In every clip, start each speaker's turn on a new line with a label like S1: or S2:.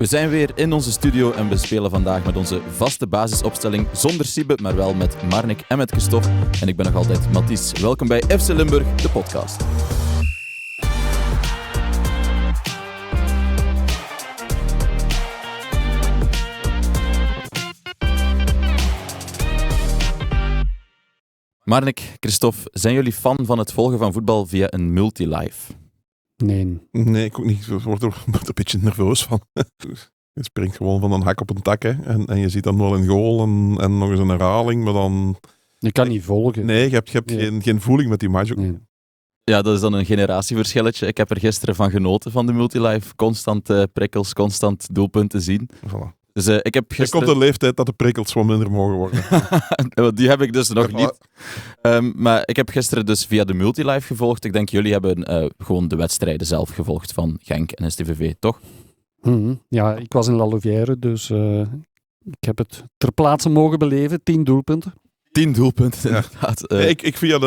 S1: We zijn weer in onze studio en we spelen vandaag met onze vaste basisopstelling zonder Siebe, maar wel met Marnik en met Christophe. En ik ben nog altijd Mathies. Welkom bij FC Limburg, de podcast. Marnik, Christophe, zijn jullie fan van het volgen van voetbal via een multilive?
S2: Nee, ik ook niet. Ik word er een beetje nerveus van. Je springt gewoon van een hak op een tak, hè. En je ziet dan wel een goal en nog eens een herhaling, maar dan...
S3: Je kan niet volgen.
S2: Nee, je hebt geen voeling met die match ook.
S3: Nee.
S1: Ja, dat is dan een generatieverschilletje. Ik heb er gisteren van genoten van de multilive. Constant prikkels, constant doelpunten zien.
S2: Voilà.
S1: Dus ik heb
S2: Er
S1: gisteren...
S2: komt een leeftijd dat de prikkels wat minder mogen worden.
S1: Die heb ik dus nog niet. Maar ik heb gisteren dus via de multilive gevolgd. Ik denk jullie hebben gewoon de wedstrijden zelf gevolgd van Genk en STVV, toch?
S3: Ja, ik was in La Louvière, dus ik heb het ter plaatse mogen beleven. 10 doelpunten.
S1: 10 doelpunten,
S2: Ja.
S1: inderdaad.
S2: Nee, ik via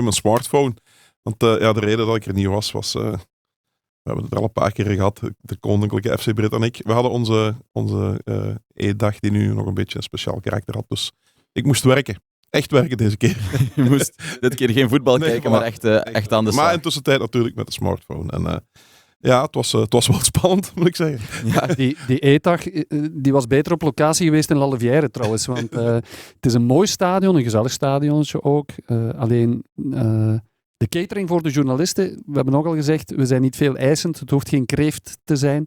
S2: mijn smartphone. Want de reden dat ik er niet was... We hebben het er al een paar keer gehad, de Koninklijke FC Brit en ik. We hadden onze E-dag die nu nog een beetje een speciaal karakter had. Dus ik moest werken. Echt werken deze keer.
S1: Je moest dit keer geen voetbal kijken, maar echt aan de slag.
S2: Maar in tussentijd natuurlijk met de smartphone. En het was wel spannend, moet ik zeggen.
S3: Ja, die E-dag die was beter op locatie geweest in La Louvière trouwens. Want het is een mooi stadion, een gezellig stadionnetje ook. Alleen... de catering voor de journalisten, we hebben ook al gezegd, we zijn niet veel eisend. Het hoeft geen kreeft te zijn.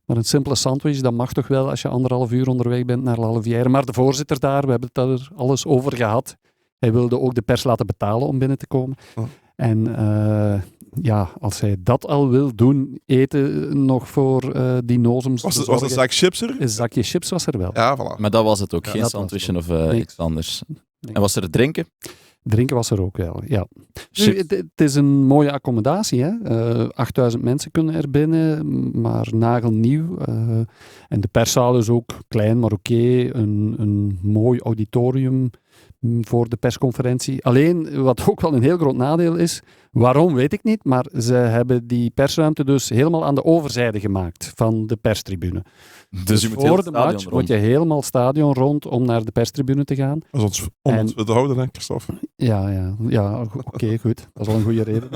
S3: Maar een simpele sandwich, dat mag toch wel als je 1,5 uur onderweg bent naar La Louvière. Maar de voorzitter daar, we hebben het daar alles over gehad. Hij wilde ook de pers laten betalen om binnen te komen.
S2: Oh.
S3: En als hij dat al wil doen, eten nog voor die nozems.
S2: Was een zak chips er?
S3: Een zakje chips was er wel.
S2: Ja, voilà.
S1: Maar dat was het ook,
S2: Ja,
S1: geen
S3: dat
S1: sandwichje
S3: was
S1: of
S3: Nee.
S1: iets anders.
S3: Nee.
S1: En was er drinken?
S3: Drinken was er ook wel, ja. Nu,
S1: Chips.
S3: het is een mooie accommodatie. Hè? 8000 mensen kunnen er binnen, maar nagelnieuw. En de perszaal is ook klein, maar oké. Een mooi auditorium voor de persconferentie. Alleen, wat ook wel een heel groot nadeel is, waarom weet ik niet, maar ze hebben die persruimte dus helemaal aan de overzijde gemaakt van de perstribune.
S1: Dus je moet heel
S3: voor
S1: het
S3: de
S1: stadion
S3: match
S1: rond.
S3: moet je helemaal het stadion rond om naar de perstribune te gaan.
S2: Dat is ons om ons te houden, hè, Christophe.
S3: Ja, oké, goed. Dat is wel een goede reden.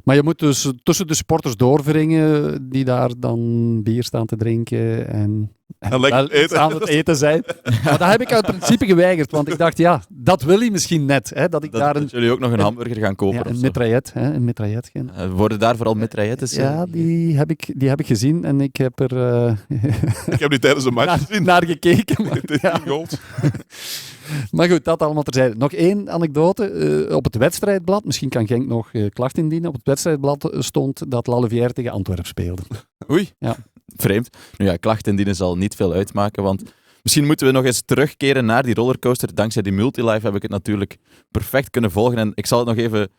S3: Maar je moet dus tussen de supporters doorwringen die daar dan bier staan te drinken en
S2: lekker
S3: wel iets
S2: eten.
S3: aan het eten zijn. Maar dat heb ik uit principe geweigerd, want ik dacht, ja, dat wil hij misschien net. Hè, dat ik daar
S1: Dat jullie ook nog een hamburger gaan kopen of
S3: een
S1: zo.
S3: mitraillet, hè, een mitraillet gaan.
S1: Worden daar vooral mitraillettes?
S3: Ja, die heb ik gezien en ik heb er
S2: Ik heb die tijdens een match gezien.
S3: naar gekeken. Maar,
S2: Het is
S3: ja.
S2: niet gold.
S3: Maar goed, dat allemaal terzijde. Nog één anekdote. Op het wedstrijdblad, misschien kan Genk nog klacht indienen, op het wedstrijdblad stond dat La Louvière tegen Antwerpen speelde.
S1: Oei,
S3: Ja.
S1: vreemd. Nu ja, klachten indienen zal niet veel uitmaken, want misschien moeten we nog eens terugkeren naar die rollercoaster. Dankzij die multilive heb ik het natuurlijk perfect kunnen volgen. En ik zal het nog even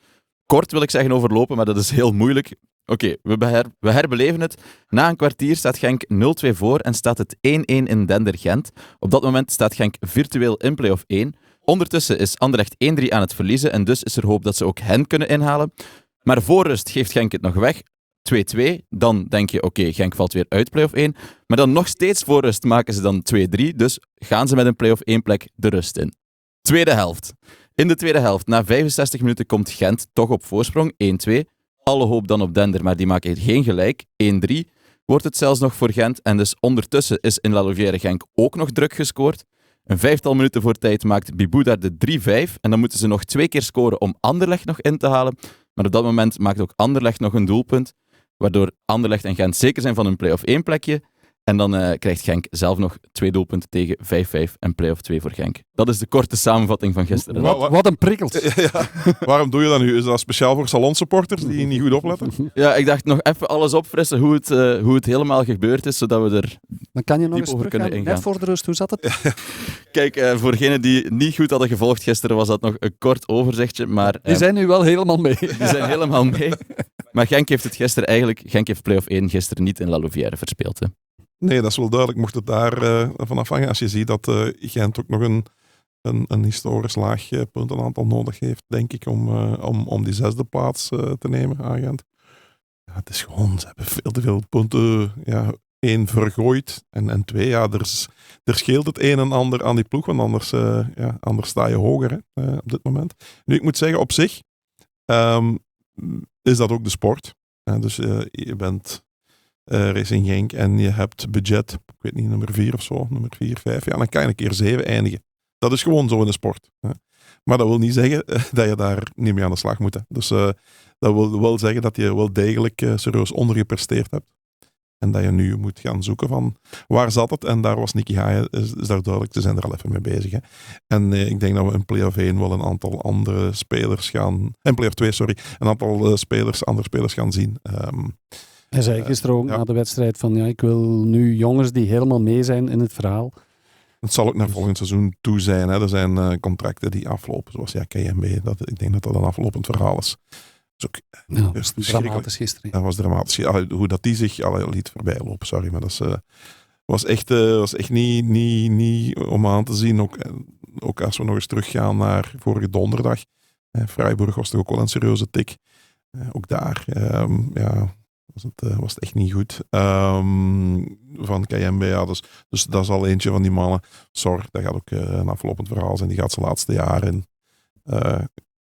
S1: kort, wil ik zeggen, overlopen, maar dat is heel moeilijk. Oké, we herbeleven het. Na een kwartier staat Genk 0-2 voor en staat het 1-1 in Dender-Gent. Op dat moment staat Genk virtueel in play-off 1. Ondertussen is Anderlecht 1-3 aan het verliezen en dus is er hoop dat ze ook hen kunnen inhalen. Maar voor rust geeft Genk het nog weg. 2-2. Dan denk je, oké, Genk valt weer uit play-off 1. Maar dan nog steeds voor rust maken ze dan 2-3. Dus gaan ze met een play-off 1 plek de rust in. Tweede helft. In de tweede helft, na 65 minuten, komt Gent toch op voorsprong. 1-2. Alle hoop dan op Dender, maar die maken geen gelijk. 1-3 wordt het zelfs nog voor Gent. En dus ondertussen is in La Louvière Genk ook nog druk gescoord. Een 5-tal minuten voor tijd maakt Bibou daar de 3-5. En dan moeten ze nog 2 keer scoren om Anderlecht nog in te halen. Maar op dat moment maakt ook Anderlecht nog een doelpunt. Waardoor Anderlecht en Gent zeker zijn van hun play-off 1 plekje. En dan krijgt Genk zelf nog 2 doelpunten tegen 5-5 en play-off 2 voor Genk. Dat is de korte samenvatting van gisteren.
S3: Wat een prikkels.
S2: Ja. Waarom doe je dat nu? Is dat speciaal voor salonsupporters die niet goed opletten?
S1: Ja, ik dacht nog even alles opfrissen hoe het helemaal gebeurd is, zodat we er...
S3: Dan kan je nog
S1: diep
S3: eens
S1: over kunnen
S3: teruggaan.
S1: ingaan.
S3: Net voor de rust, hoe zat het?
S1: Kijk, voor degenen die niet goed hadden gevolgd gisteren, was dat nog een kort overzichtje, maar...
S3: Die zijn nu wel helemaal mee.
S1: Die zijn helemaal mee. Maar Genk heeft play-off 1 gisteren niet in La Louvière verspeeld. Hè.
S2: Nee, dat is wel duidelijk. Mocht het daar van afhangen. Als je ziet dat Gent ook nog een historisch laag puntenaantal nodig heeft, denk ik, om die 6e plaats te nemen aan Gent. het is gewoon, ze hebben veel te veel punten, 1 vergooid. En 2, er scheelt het een en ander aan die ploeg, want anders sta je hoger op dit moment. Nu, ik moet zeggen, op zich is dat ook de sport. Dus je bent Racing Genk en je hebt budget, ik weet niet, nummer 4 of zo, nummer 4, 5, dan kan je een keer 7 eindigen. Dat is gewoon zo in de sport. Maar dat wil niet zeggen dat je daar niet mee aan de slag moet. Dus dat wil wel zeggen dat je wel degelijk serieus ondergepresteerd hebt. En dat je nu moet gaan zoeken van waar zat het. En daar was Nicky Haaien, is daar duidelijk. Ze zijn er al even mee bezig. Hè. En ik denk dat we in play-off 1 wel een aantal andere spelers gaan... In play-off 2, sorry. Een aantal andere spelers gaan zien.
S3: Hij zei gisteren ook na de wedstrijd van ik wil nu jongens die helemaal mee zijn in het verhaal.
S2: Het zal ook naar volgend seizoen toe zijn. Hè. Er zijn contracten die aflopen, zoals KMB. Ik denk dat dat een aflopend verhaal is. Dat
S3: was dramatisch gisteren.
S2: Dat was dramatisch. Hoe dat die zich liet voorbij lopen, sorry. Maar dat was echt niet om aan te zien. Ook als we nog eens teruggaan naar vorige donderdag. Freiburg was toch ook wel een serieuze tik. Ook daar was het echt niet goed. Van KMB, dus dat is al eentje van die mannen. Zorg, dat gaat ook een aflopend verhaal zijn. Die gaat zijn laatste jaren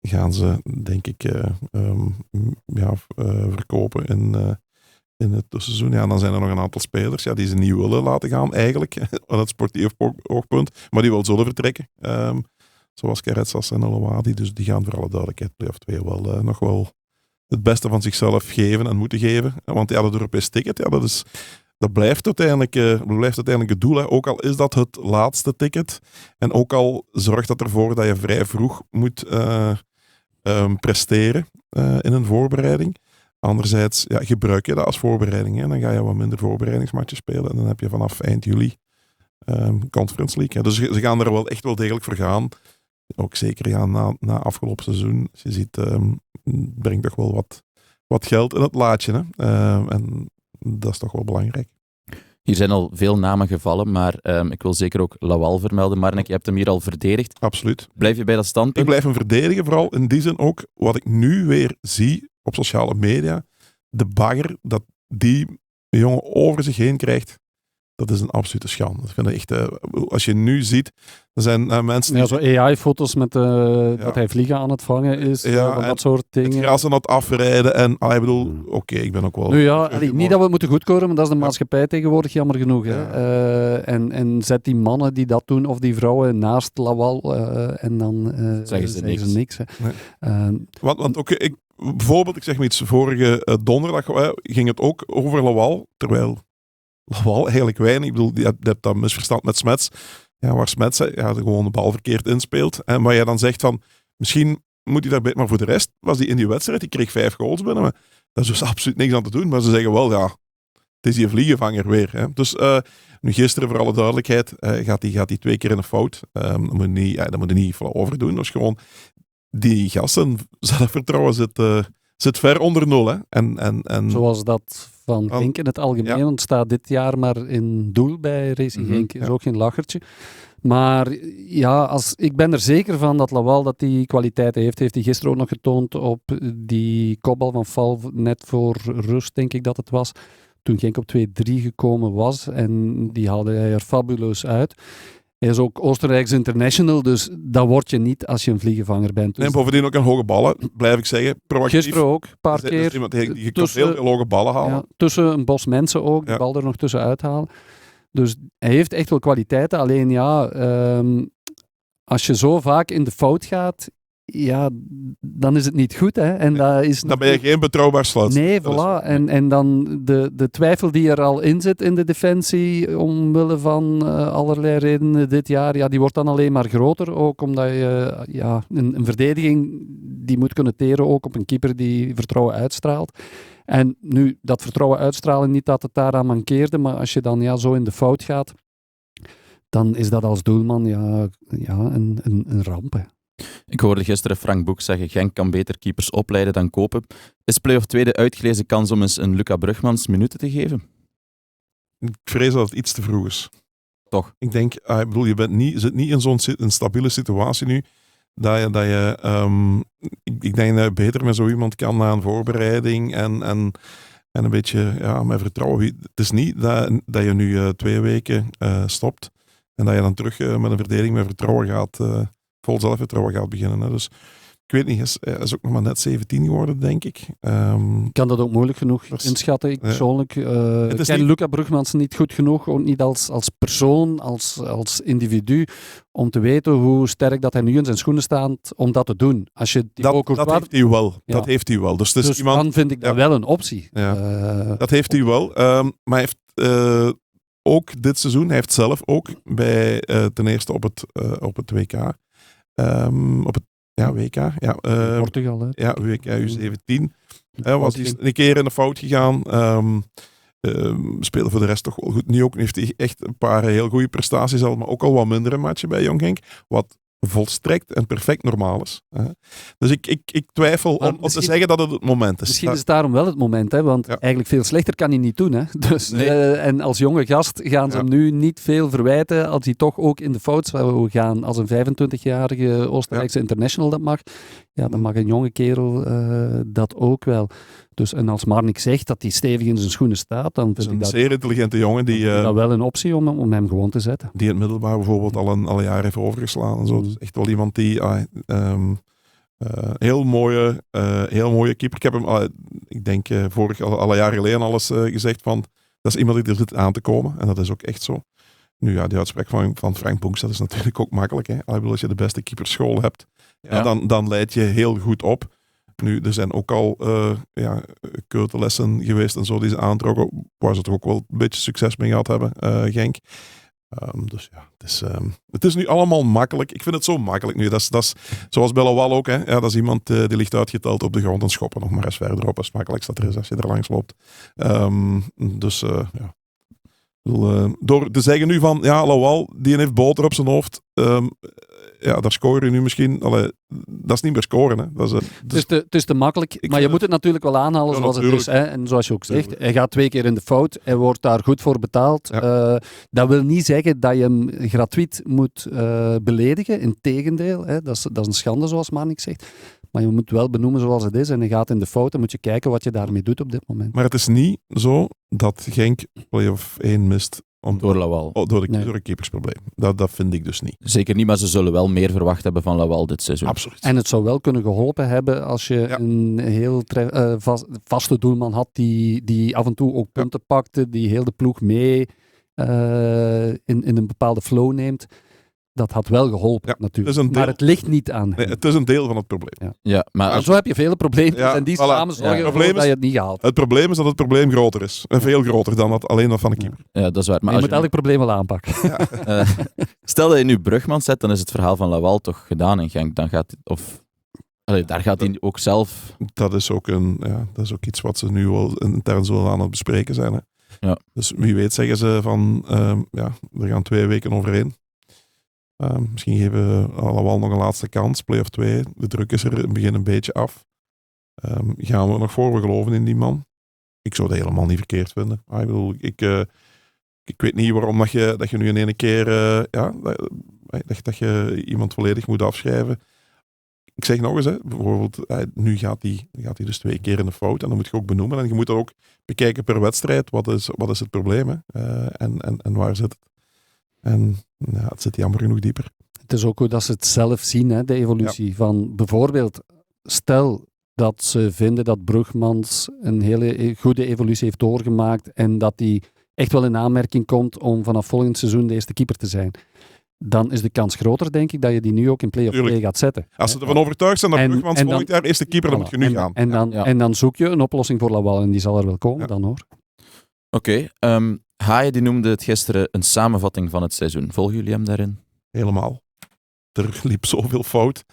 S2: gaan ze, denk ik, verkopen in het tussenseizoen. Ja, dan zijn er nog een aantal spelers die ze niet willen laten gaan, eigenlijk, aan het sportief oogpunt, maar die wel zullen vertrekken. Zoals Keretsas en Olowadi, dus die gaan voor alle duidelijkheid play-off 2 wel nog wel het beste van zichzelf geven en moeten geven. Want het Europees ticket, dat blijft uiteindelijk het doel. Hè. Ook al is dat het laatste ticket. En ook al zorgt dat ervoor dat je vrij vroeg moet presteren in een voorbereiding. Anderzijds gebruik je dat als voorbereiding. Hè. Dan ga je wat minder voorbereidingsmatches spelen. En dan heb je vanaf eind juli Conference League. Hè. Dus ze gaan er wel echt wel degelijk voor gaan. Ook zeker na afgelopen seizoen. Je ziet, brengt toch wel wat geld in het laadje. Hè. En dat is toch wel belangrijk.
S1: Hier zijn al veel namen gevallen, maar ik wil zeker ook Lawal vermelden. Marnek, je hebt hem hier al verdedigd.
S2: Absoluut.
S1: Blijf je bij dat standpunt?
S2: Ik blijf hem verdedigen, vooral in die zin ook wat ik nu weer zie op sociale media. De bagger dat die jongen over zich heen krijgt, dat is een absolute schande. Ik vind het echt, als je nu ziet, er zijn mensen...
S3: Ja, zo AI-foto's met dat hij vliegen aan het vangen is, van dat soort dingen.
S2: Het gras aan het afrijden en, ik bedoel, oké, ik ben ook wel...
S3: Nu niet dat we het moeten goedkeuren, maar dat is de maatschappij tegenwoordig jammer genoeg. Hè. En zet die mannen die dat doen, of die vrouwen, naast Lawal en dan zeggen ze niks. Hè.
S2: Nee. Want ook, bijvoorbeeld, ik zeg maar iets, vorige donderdag ging het ook over Lawal, terwijl Lawal eigenlijk weinig. Ik bedoel, je hebt dat misverstand met Smets. Ja, waar Smets gewoon de bal verkeerd inspeelt. En waar jij dan zegt van, misschien moet hij daarbij... Maar voor de rest was hij in die wedstrijd, die kreeg 5 goals binnen. Maar daar is dus absoluut niks aan te doen. Maar ze zeggen wel, het is die vliegenvanger weer. Hè. Dus nu gisteren, voor alle duidelijkheid, gaat hij 2 keer in een fout. Dat moet je niet overdoen. Dus gewoon, die gasten, zelfvertrouwen zit ver onder 0. Hè. En
S3: zoals dat van Genk in het algemeen ontstaat dit jaar maar in doel bij Racing Genk. Is ook geen lachertje. Maar ik ben er zeker van dat Lawal dat die kwaliteiten heeft. Heeft hij gisteren ook nog getoond op die kopbal van Val net voor rust, denk ik dat het was. Toen Genk op 2-3 gekomen was. En die haalde hij er fabuleus uit. Hij is ook Oostenrijks international, dus dat word je niet als je een vliegenvanger bent. Dus
S2: en bovendien ook een hoge ballen, blijf ik zeggen. Proactief.
S3: Gisteren ook, een paar keer.
S2: Iemand die kan heel veel hoge ballen halen.
S3: Ja, tussen een bos mensen ook, de bal er nog tussen uithalen. Dus hij heeft echt wel kwaliteiten. Alleen als je zo vaak in de fout gaat, dan is het niet goed. Hè? En
S2: dan ben je geen betrouwbaar slot.
S3: Nee, voilà. En dan de twijfel die er al in zit in de defensie, omwille van allerlei redenen dit jaar, die wordt dan alleen maar groter. Ook omdat je een verdediging die moet kunnen teren ook op een keeper die vertrouwen uitstraalt. En nu, dat vertrouwen uitstralen, niet dat het daaraan mankeerde, maar als je dan zo in de fout gaat, dan is dat als doelman een ramp. Hè.
S1: Ik hoorde gisteren Frank Boek zeggen, Genk kan beter keepers opleiden dan kopen. Is play-off 2 de uitgelezen kans om eens een Luca Brugmans minuten te geven?
S2: Ik vrees dat het iets te vroeg is.
S1: Toch?
S2: Ik denk, je zit niet in zo'n stabiele situatie nu, Ik denk dat je beter met zo iemand kan na een voorbereiding en een beetje met vertrouwen. Het is niet dat je nu 2 weken stopt en dat je dan terug met een verdediging met vertrouwen gaat, vol zelfvertrouwen gaat beginnen. Hè. Dus ik weet niet, hij is ook nog maar net 17 geworden, denk ik.
S3: Ik kan dat ook moeilijk genoeg inschatten, ik persoonlijk. Ik ken Luca Brugmans niet goed genoeg, ook niet als persoon, als individu, om te weten hoe sterk dat hij nu in zijn schoenen staat om dat te doen. Als je
S2: dat heeft hij wel. Ja. Dat heeft hij wel. Dus iemand,
S3: dan vind ik dat wel een optie.
S2: Ja. Dat heeft hij wel. Maar hij heeft ook dit seizoen, hij heeft zelf ook bij ten eerste op het WK, op het WK. Ja,
S3: Portugal, hè?
S2: Ja, WK U17. Was hij een keer in de fout gegaan. Speelde voor de rest toch wel goed. Nu ook heeft hij echt een paar heel goede prestaties al, maar ook al wat mindere matchen bij Jong Genk. Wat volstrekt en perfect normaal is. Dus ik twijfel om te zeggen dat het moment is.
S3: Misschien is het daarom wel het moment, hè? Want eigenlijk veel slechter kan hij niet doen. Hè? Dus, en als jonge gast gaan ze hem nu niet veel verwijten als hij toch ook in de fout zou gaan. Als een 25-jarige Oostenrijkse international dat mag, dan mag een jonge kerel dat ook wel. Dus, en als Marnik zegt dat hij stevig in zijn schoenen staat, dan vind ik dat
S2: zeer intelligente jongen die
S3: dat wel een optie om hem gewoon te zetten.
S2: Die het middelbaar bijvoorbeeld al een jaar heeft overgeslagen. En zo. Dus echt wel iemand die heel mooie keeper. Ik heb hem, ik denk alle jaren geleden alles gezegd van, dat is iemand die er zit aan te komen. En dat is ook echt zo. Nu die uitspraak van Frank Boenks, dat is natuurlijk ook makkelijk. Hè? Als je de beste keeperschool hebt, dan leid je heel goed op. Nu, er zijn ook al keutenlessen geweest en zo die ze aantrokken, waar ze toch ook wel een beetje succes mee gehad hebben, Genk. Dus het is nu allemaal makkelijk. Ik vind het zo makkelijk nu. Dat is zoals bij Lawal ook. Hè. Ja, dat is iemand die ligt uitgeteld op de grond en schoppen nog maar eens verder op. Dat is het makkelijkste dat er is als je er langs loopt. Door te zeggen nu van, Lawal, die heeft boter op zijn hoofd. Daar scoren je nu misschien. Dat is niet meer scoren. Hè. Dat is,
S3: het is te makkelijk, maar je moet het natuurlijk wel aanhalen zoals het is. Hè. En zoals je ook zegt, hij gaat 2 keer in de fout. Hij wordt daar goed voor betaald. Ja. Dat wil niet zeggen dat je hem gratuit moet beledigen. Integendeel, hè. Dat is een schande zoals Marnik zegt. Maar je moet wel benoemen zoals het is. En hij gaat in de fout en moet je kijken wat je daarmee doet op dit moment.
S2: Maar het is niet zo dat Genk play-off 1 mist.
S1: Door Lawal.
S2: Door een keepersprobleem. Dat vind ik dus niet.
S1: Zeker niet, maar ze zullen wel meer verwacht hebben van Lawal dit seizoen.
S2: Absoluut.
S3: En het zou wel kunnen geholpen hebben als je een heel vaste doelman had die af en toe ook punten pakte, die heel de ploeg mee in een bepaalde flow neemt. Dat had wel geholpen natuurlijk. Maar het ligt niet aan hem.
S2: Nee, het is een deel van het probleem.
S3: Maar zo heb je vele problemen en die samen zorgen ervoor dat je het niet gehaald.
S2: Het probleem is dat het probleem groter is. En veel groter dan alleen dat van de keeper.
S1: Ja, dat is waar. Maar
S3: je moet elk probleem wel aanpakken.
S1: Stel dat je nu Brugman zet, dan is het verhaal van Lawal toch gedaan in Genk. Dan gaat daar gaat hij ook zelf...
S2: Dat is ook iets wat ze nu wel intern zullen aan het bespreken zijn. Hè.
S1: Ja.
S2: Dus wie weet zeggen ze van, er gaan 2 weken overheen. Misschien geven we Lawal nog een laatste kans, play-off 2. De druk is er, begin een beetje af. Gaan we nog voor? We geloven in die man. Ik zou dat helemaal niet verkeerd vinden. Ik weet niet waarom dat je nu in één keer dat je iemand volledig moet afschrijven. Ik zeg nog eens, bijvoorbeeld, nu gaat hij dus 2 keer in de fout en dan moet je ook benoemen. En je moet dat ook bekijken per wedstrijd. Wat is het probleem? Hè? En waar zit het? En het zit jammer genoeg dieper.
S3: Het is ook goed dat ze het zelf zien, hè, de evolutie. Van bijvoorbeeld, stel dat ze vinden dat Brugmans een hele goede evolutie heeft doorgemaakt en dat hij echt wel in aanmerking komt om vanaf volgend seizoen de eerste keeper te zijn. Dan is de kans groter, denk ik, dat je die nu ook in play-off 2 gaat zetten.
S2: Als ze ervan overtuigd zijn dat Brugmans volgend jaar eerste keeper, dan moet je nu gaan.
S3: En dan zoek je een oplossing voor Lawal en die zal er wel komen dan, hoor.
S1: Oké. Haaien die noemde het gisteren een samenvatting van het seizoen. Volgen jullie hem daarin?
S2: Helemaal. Er liep zoveel fout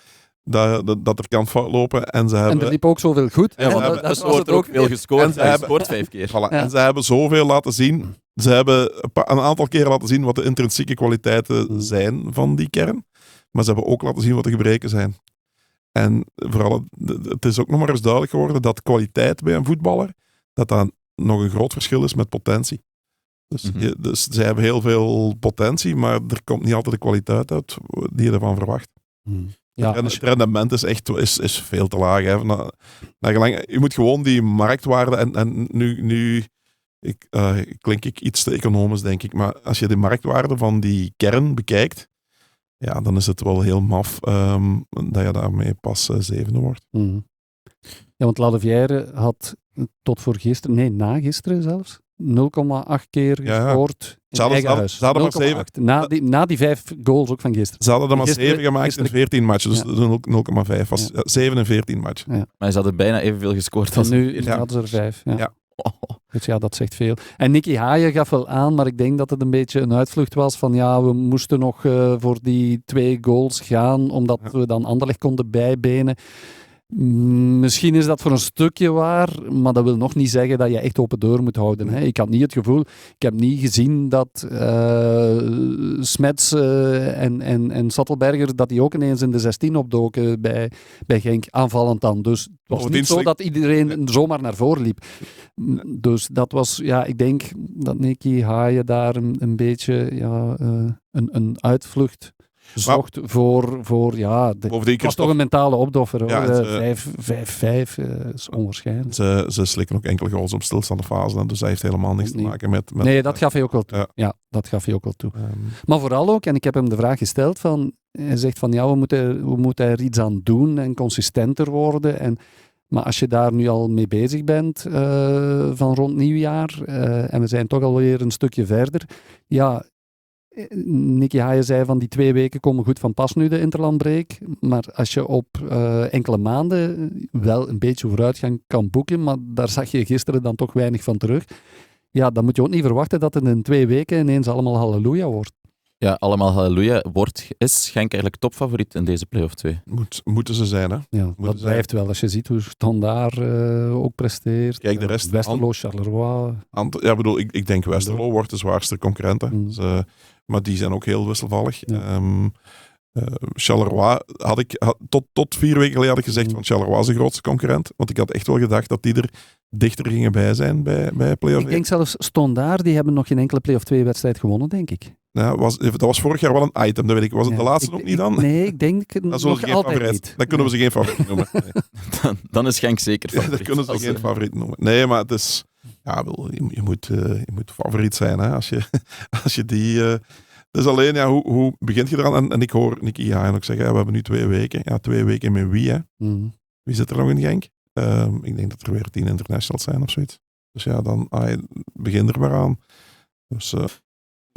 S2: dat er kan fout lopen. En
S3: er liep ook zoveel goed.
S1: Ja, want dat wordt ook veel gescoord. Hij scoort 5 keer.
S2: Voilà. Ja. En ze hebben zoveel laten zien. Ze hebben een aantal keren laten zien wat de intrinsieke kwaliteiten zijn van die kern. Maar ze hebben ook laten zien wat de gebreken zijn. En vooral, het is ook nog maar eens duidelijk geworden dat kwaliteit bij een voetballer, dat nog een groot verschil is met potentie. Dus zij hebben heel veel potentie, maar er komt niet altijd de kwaliteit uit die je ervan verwacht.
S3: Ja,
S2: Het rendement is echt is veel te laag. Hè. Je moet gewoon die marktwaarde... En nu klink ik iets te economisch, denk ik. Maar als je de marktwaarde van die kern bekijkt, ja, dan is het wel heel maf dat je daarmee pas zevende wordt.
S3: Mm. Ja, want Larivière had tot voor gisteren, nee, na gisteren zelfs, 0,8 keer gescoord in eigen huis.
S2: Ze hadden maar
S3: 7. Na die 5 goals ook van gisteren.
S2: Ze hadden er maar
S3: Gisteren-
S2: 7 gemaakt in 14 matchen, dus 0,5 was 7 in 14 matchen.
S1: Maar ze hadden bijna evenveel gescoord
S3: En
S1: als
S3: nu
S1: ja.
S3: hadden ze er 5. Ja.
S2: Ja.
S3: Dus ja, dat zegt veel. En Nicky Haaien gaf wel aan, maar ik denk dat het een beetje een uitvlucht was van ja, we moesten nog voor die 2 goals gaan, omdat we dan Anderlecht konden bijbenen. Misschien is dat voor een stukje waar, maar dat wil nog niet zeggen dat je echt open deur moet houden. Hè. Ik had niet het gevoel, ik heb niet gezien dat Smets en Sattelberger, dat die ook ineens in de 16 opdoken bij Genk, aanvallend dan. Dus het was niet zo dat iedereen zomaar naar voren liep. Dus dat was, ja, ik denk dat Nicky Haaien daar een beetje een uitvlucht zocht voor ja, het was toch een mentale opdoffer. Hoor.
S2: Ja,
S3: 5-5 is onwaarschijnlijk.
S2: Ze slikken ook enkele goals op stilstaande fase, dus dat heeft helemaal niks te maken met...
S3: Nee, dat gaf hij ook wel toe. Ja, dat gaf hij ook wel toe. Maar vooral ook, en ik heb hem de vraag gesteld, hij zegt van ja, we moeten er iets aan doen en consistenter worden. Maar als je daar nu al mee bezig bent van rond nieuwjaar, en we zijn toch alweer een stukje verder, ja... Nicky Haaien zei van die 2 weken komen goed van pas nu, de interlandbreak. Maar als je op enkele maanden wel een beetje vooruitgang kan boeken, maar daar zag je gisteren dan toch weinig van terug. Ja, dan moet je ook niet verwachten dat het in 2 weken ineens allemaal halleluja wordt.
S1: Ja, allemaal halleluja. Is Genk eigenlijk topfavoriet in deze play-off 2?
S2: Moeten ze zijn, hè?
S3: Ja, dat blijft wel. Als je ziet hoe Standaard ook presteert.
S2: Kijk, de rest...
S3: Westerlo, Charleroi.
S2: Ik denk Westerlo wordt de zwaarste concurrent. Dus, maar die zijn ook heel wisselvallig. Ja. Charleroi tot 4 weken geleden had ik gezegd van Charleroi is de grootste concurrent. Want ik had echt wel gedacht dat die er dichter gingen bij zijn bij play-off 1.
S3: Ik denk zelfs Standaard, die hebben nog geen enkele play-off 2 wedstrijd gewonnen, denk ik.
S2: Ja, dat was vorig jaar wel een item, dat weet ik. Was het de laatste nog niet dan?
S3: Nee, ik denk het nog altijd niet.
S2: Dan kunnen we ze geen favoriet noemen. Nee.
S1: Dan is Genk zeker favoriet.
S2: Dan kunnen ze geen favoriet noemen. Nee, maar het is... Ja, je moet favoriet zijn, hè. Als je die... Dus alleen, ja, hoe begint je eraan? En ik hoor Nicky Haaien ook zeggen, we hebben nu 2 weken. Ja, 2 weken met wie, hè? Wie zit er nog in Genk? Ik denk dat er weer 10 internationals zijn of zoiets. Dus ja, dan begin er maar aan. Dus...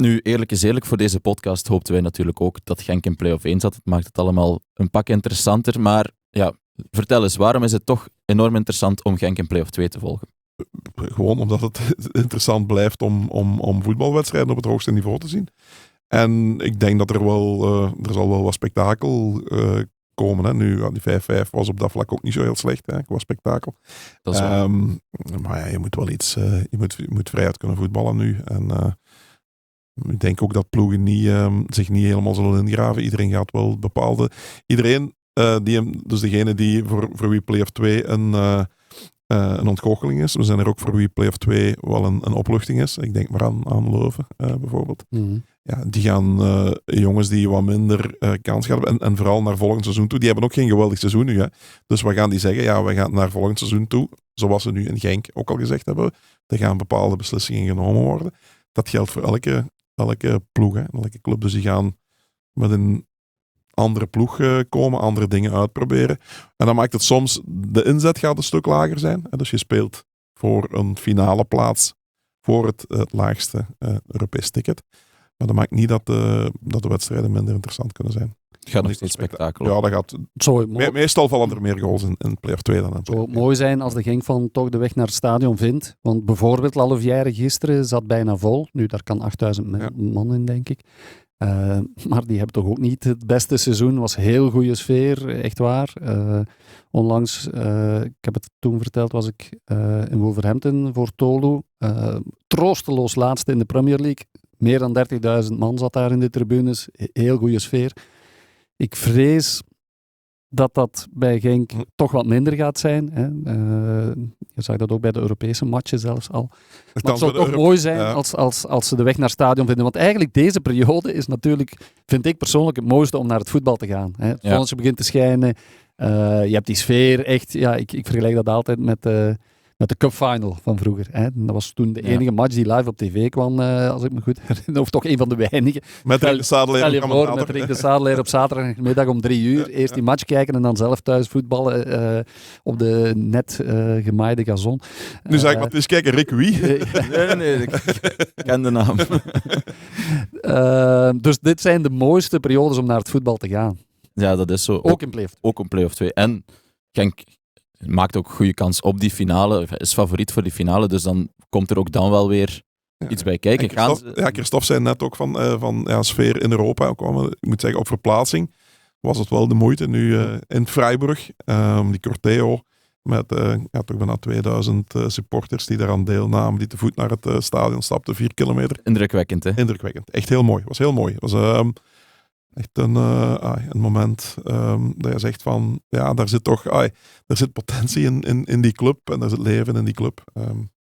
S1: Nu, eerlijk is eerlijk, voor deze podcast hoopten wij natuurlijk ook dat Genk in play-off 1 zat. Het maakt het allemaal een pak interessanter. Maar ja, vertel eens, waarom is het toch enorm interessant om Genk in play-off 2 te volgen?
S2: Gewoon omdat het interessant blijft om voetbalwedstrijden op het hoogste niveau te zien. En ik denk dat er zal wel wat spektakel komen. Hè. Nu, die 5-5 was op dat vlak ook niet zo heel slecht, hè, qua spektakel.
S1: Dat is waar.
S2: Maar ja, je moet wel iets... je moet vrijuit kunnen voetballen nu. En ik denk ook dat ploegen zich niet helemaal zullen ingraven. Iedereen gaat wel bepaalde... Dus degene die voor wie play-off 2 een ontgoocheling is. We zijn er ook voor wie play-off 2 wel een opluchting is. Ik denk maar aan Leuven bijvoorbeeld. Ja, die gaan jongens die wat minder kans gaan hebben. En vooral naar volgend seizoen toe. Die hebben ook geen geweldig seizoen nu. Hè. Dus wat gaan die zeggen? Ja, we gaan naar volgend seizoen toe. Zoals we nu in Genk ook al gezegd hebben. Er gaan bepaalde beslissingen genomen worden. Dat geldt voor elke ploeg, hè, elke club. Dus die gaan met een andere ploeg komen, andere dingen uitproberen. En dan maakt het soms, de inzet gaat een stuk lager zijn. Dus je speelt voor een finale plaats, voor het laagste Europees ticket. Maar dat maakt niet dat de wedstrijden minder interessant kunnen zijn.
S1: Het gaat nog steeds spektakel.
S2: Ja, dat gaat... Meestal vallen er meer goals in play-off 2 dan in play-off 1.
S3: Het zou mooi zijn als de Genk van toch de weg naar het stadion vindt. Want bijvoorbeeld Larivière gisteren zat bijna vol. Nu, daar kan 8000 man in, denk ik. Maar die hebben toch ook niet het beste seizoen. Was heel goede sfeer, echt waar. Onlangs, ik heb het toen verteld, was ik in Wolverhampton voor Tolu. Troosteloos laatste in de Premier League. Meer dan 30.000 man zat daar in de tribunes. Heel goede sfeer. Ik vrees dat bij Genk toch wat minder gaat zijn. Hè. Je zag dat ook bij de Europese matchen zelfs al. Maar het zou toch mooi zijn als ze de weg naar het stadion vinden. Want eigenlijk deze periode is natuurlijk, vind ik persoonlijk, het mooiste om naar het voetbal te gaan. Hè. Het zonnetje begint te schijnen. Je hebt die sfeer echt. Ja, ik vergelijk dat altijd met de Cup Final van vroeger. Hè. Dat was toen de enige match die live op tv kwam, als ik me goed herinner. Of toch een van de weinigen.
S2: Met Rick de Sadelaar.
S3: Met Rick de Sadelaar op zaterdagmiddag om 3:00. Eerst die match kijken en dan zelf thuis voetballen op de net gemaaide gazon.
S2: Nu zeg ik wat eens kijken, Rick wie?
S1: Nee, ik ken de naam.
S3: Dus dit zijn de mooiste periodes om naar het voetbal te gaan.
S1: Ja, dat is zo.
S3: Ook in play-off.
S1: Ook een play-off 2. En Genk maakt ook goede kans op die finale. Is favoriet voor die finale, dus dan komt er ook dan wel weer iets bij kijken.
S2: Christophe zei net ook van sfeer in Europa. Ik moet zeggen, op verplaatsing was het wel de moeite. Nu in Freiburg, die corteo met toch bijna 2000 supporters die daaraan deelnamen, die te voet naar het stadion stapten, 4 kilometer.
S1: Indrukwekkend, hè?
S2: Indrukwekkend. Echt heel mooi. Was heel mooi. Was echt een moment dat je zegt van, ja, daar zit potentie in die club en daar zit leven in die club.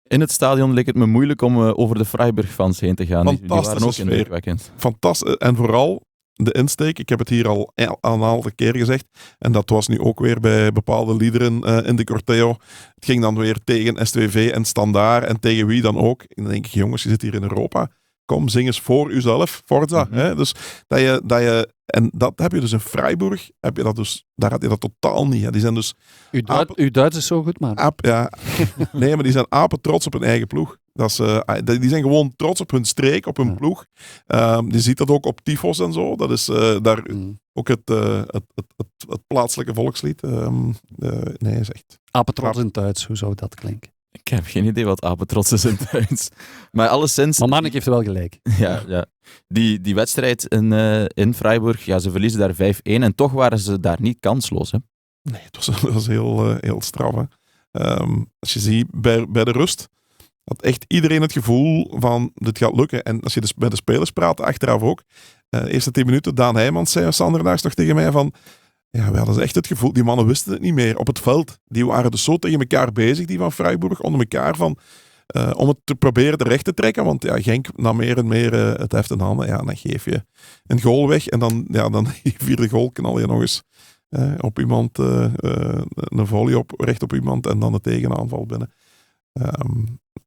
S1: In het stadion leek het me moeilijk om over de Freiburg-fans heen te gaan. Die waren ook indrukwekkend.
S2: Fantastisch. En vooral de insteek. Ik heb het hier al een aantal keer gezegd. En dat was nu ook weer bij bepaalde liederen in de corteo. Het ging dan weer tegen STVV en Standaard en tegen wie dan ook. En dan denk ik, jongens, je zit hier in Europa. Kom, zing eens voor uzelf, Forza.
S1: Mm-hmm.
S2: Hè? Dus en dat heb je dus in Freiburg, daar had je dat totaal niet. Hè? Die zijn dus...
S3: Uw Duits is zo goed, man.
S2: Nee, maar die zijn apen trots op hun eigen ploeg. Die zijn gewoon trots op hun streek, op hun ploeg. Je ziet dat ook op tifos en zo. Dat is daar ook het plaatselijke volkslied. Nee, is echt...
S3: Apetrots in Duits, hoe zou dat klinken?
S1: Ik heb geen idee wat apetrots is in Duits. Maar alleszins...
S3: Maar Marnik heeft wel gelijk.
S1: Ja. Die wedstrijd in Freiburg, ja, ze verliezen daar 5-1 en toch waren ze daar niet kansloos. Hè?
S2: Nee, het was heel straf. Hè. Als je ziet, bij de rust had echt iedereen het gevoel van, dit gaat lukken. En als je dus bij de spelers praat, achteraf ook, eerste 10 minuten, Daan Heijmans zei Sanderdaags nog tegen mij van, ja, we hadden echt het gevoel, die mannen wisten het niet meer op het veld. Die waren dus zo tegen elkaar bezig, die van Freiburg, onder elkaar van, om het te proberen terecht te trekken. Want ja, Genk nam meer en meer het heft in handen. Ja, dan geef je een goal weg en dan die vierde goal knal je nog eens op iemand, een volley recht op iemand en dan de tegenaanval binnen.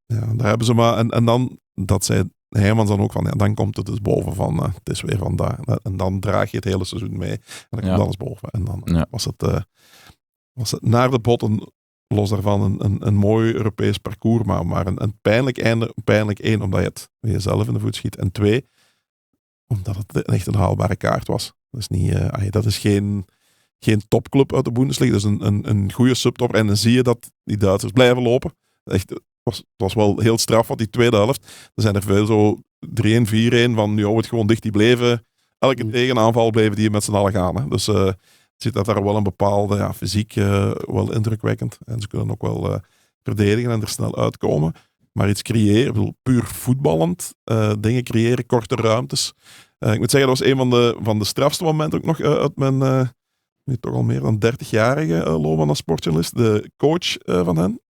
S2: Daar hebben ze maar, en dan, dat zei Heijmans dan ook van, ja, dan komt het dus boven van, het is weer vandaag. En dan draag je het hele seizoen mee. En dan komt alles boven. En dan was het naar de botten, los daarvan, een mooi Europees parcours, maar een pijnlijk einde. Pijnlijk 1, omdat je het jezelf in de voet schiet. En 2, omdat het echt een haalbare kaart was. Dat is geen topclub uit de Bundesliga. Dat is een goede subtop. En dan zie je dat die Duitsers blijven lopen. Echt, het was wel heel straf, want die tweede helft, er zijn er veel zo 3-1, 4-1 van, nu het gewoon dicht, die bleven, elke tegenaanval bleven die met z'n allen gaan. Hè. Dus zit dat daar wel een bepaalde, fysiek wel indrukwekkend. En ze kunnen ook wel verdedigen en er snel uitkomen. Maar iets creëren, puur voetballend, dingen creëren, korte ruimtes. Ik moet zeggen, dat was een van de strafste momenten ook nog uit mijn, nu toch al meer dan 30-jarige loopbaan als sportjournalist. De coach van hen.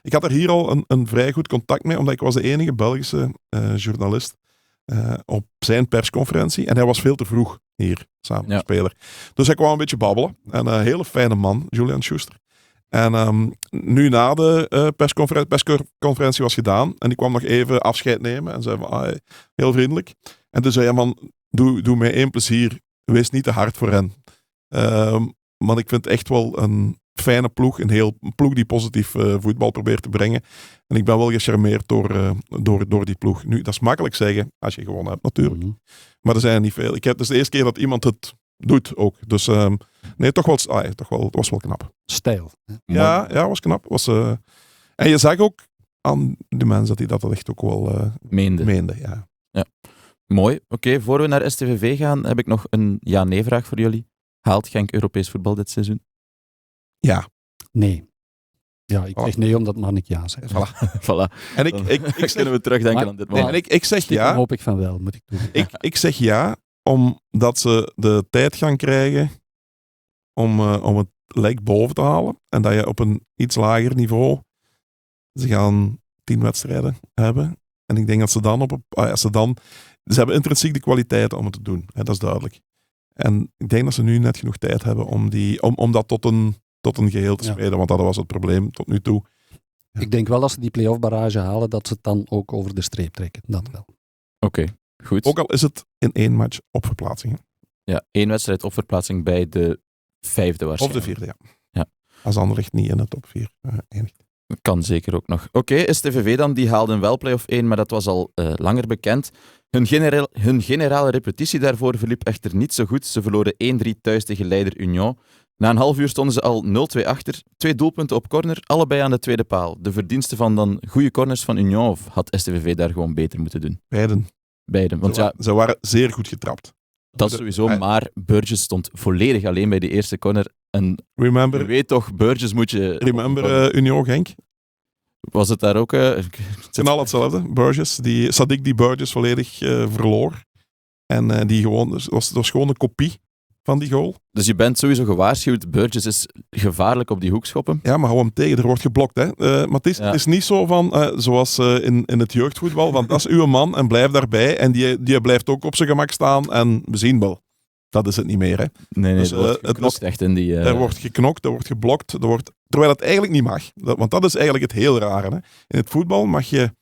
S2: Ik had er hier al een vrij goed contact mee, omdat ik was de enige Belgische journalist op zijn persconferentie. En hij was veel te vroeg hier, samen met speler. Dus hij kwam een beetje babbelen. En een hele fijne man, Julian Schuster. En nu na de persconferentie was gedaan. En die kwam nog even afscheid nemen. En zei van, heel vriendelijk. En toen zei hij, man, doe mij één plezier. Wees niet te hard voor hen. Maar ik vind het echt wel een fijne ploeg. Een ploeg die positief voetbal probeert te brengen. En ik ben wel gecharmeerd door die ploeg. Nu, dat is makkelijk zeggen als je gewonnen hebt, natuurlijk. Mm-hmm. Maar er zijn er niet veel. Het is de eerste keer dat iemand het doet ook. Dus nee, toch wel, het was wel knap.
S3: Stijl.
S2: Ja, was knap. En je zag ook aan de mensen dat hij dat echt ook wel meende. Ja.
S1: Mooi. Oké, voor we naar STVV gaan, heb ik nog een ja-nee-vraag voor jullie. Haalt Genk Europees voetbal dit seizoen?
S2: Ja.
S3: Nee. Ja, ik zeg nee omdat Marnik ja zegt.
S1: Voilà.
S2: En ik
S1: kunnen we terugdenken aan dit moment.
S2: En ik zeg ja.
S3: Dan hoop ik van wel, moet ik doen.
S2: Ik zeg ja, omdat ze de tijd gaan krijgen om het lijk boven te halen. En dat je op een iets lager niveau... Ze gaan 10 wedstrijden hebben. En ik denk dat ze dan... Ze hebben intrinsiek de kwaliteiten om het te doen. Hè, dat is duidelijk. En ik denk dat ze nu net genoeg tijd hebben om dat tot een geheel te spelen. Want dat was het probleem tot nu toe. Ja.
S3: Ik denk wel als ze die play-off barrage halen, dat ze het dan ook over de streep trekken. Dat wel.
S1: Oké, goed.
S2: Ook al is het in 1 match op verplaatsing. Hè.
S1: Ja, 1 wedstrijd op verplaatsing bij de 5e waarschijnlijk.
S2: Of de 4e,
S1: ja.
S2: Als Anderlecht niet in de top 4 eindigt.
S1: Dat kan zeker ook nog. Oké, STVV dan, die haalden wel play-off 1, maar dat was al langer bekend. Hun generale repetitie daarvoor verliep echter niet zo goed. Ze verloren 1-3 thuis tegen Leider Union. Na een half uur stonden ze al 0-2 achter. 2 doelpunten op corner, allebei aan de tweede paal. De verdiensten van dan goede corners van Union, of had STVV daar gewoon beter moeten doen? Beiden. Want
S2: ze waren zeer goed getrapt.
S1: Dat sowieso, maar Burgess stond volledig alleen bij die eerste corner. En je weet toch, Burgess moet je...
S2: Remember Union Genk?
S1: Was het daar ook...
S2: Het zijn al hetzelfde. Burgess, Sadik die Burgess volledig verloor. En die gewoon... Het was gewoon een kopie van die goal.
S1: Dus je bent sowieso gewaarschuwd. Burgess is gevaarlijk op die hoekschoppen.
S2: Ja, maar hou hem tegen. Er wordt geblokt. Hè. Maar het is niet zo van... zoals in het jeugdvoetbal. Want dat is uw man en blijf daarbij. En die blijft ook op zijn gemak staan. En we zien wel. Dat is het niet meer. Hè.
S1: Nee, dus, er wordt geknokt echt in die...
S2: Er wordt geknokt, er wordt geblokt. Terwijl het eigenlijk niet mag. Want dat is eigenlijk het heel rare. Hè. In het voetbal mag je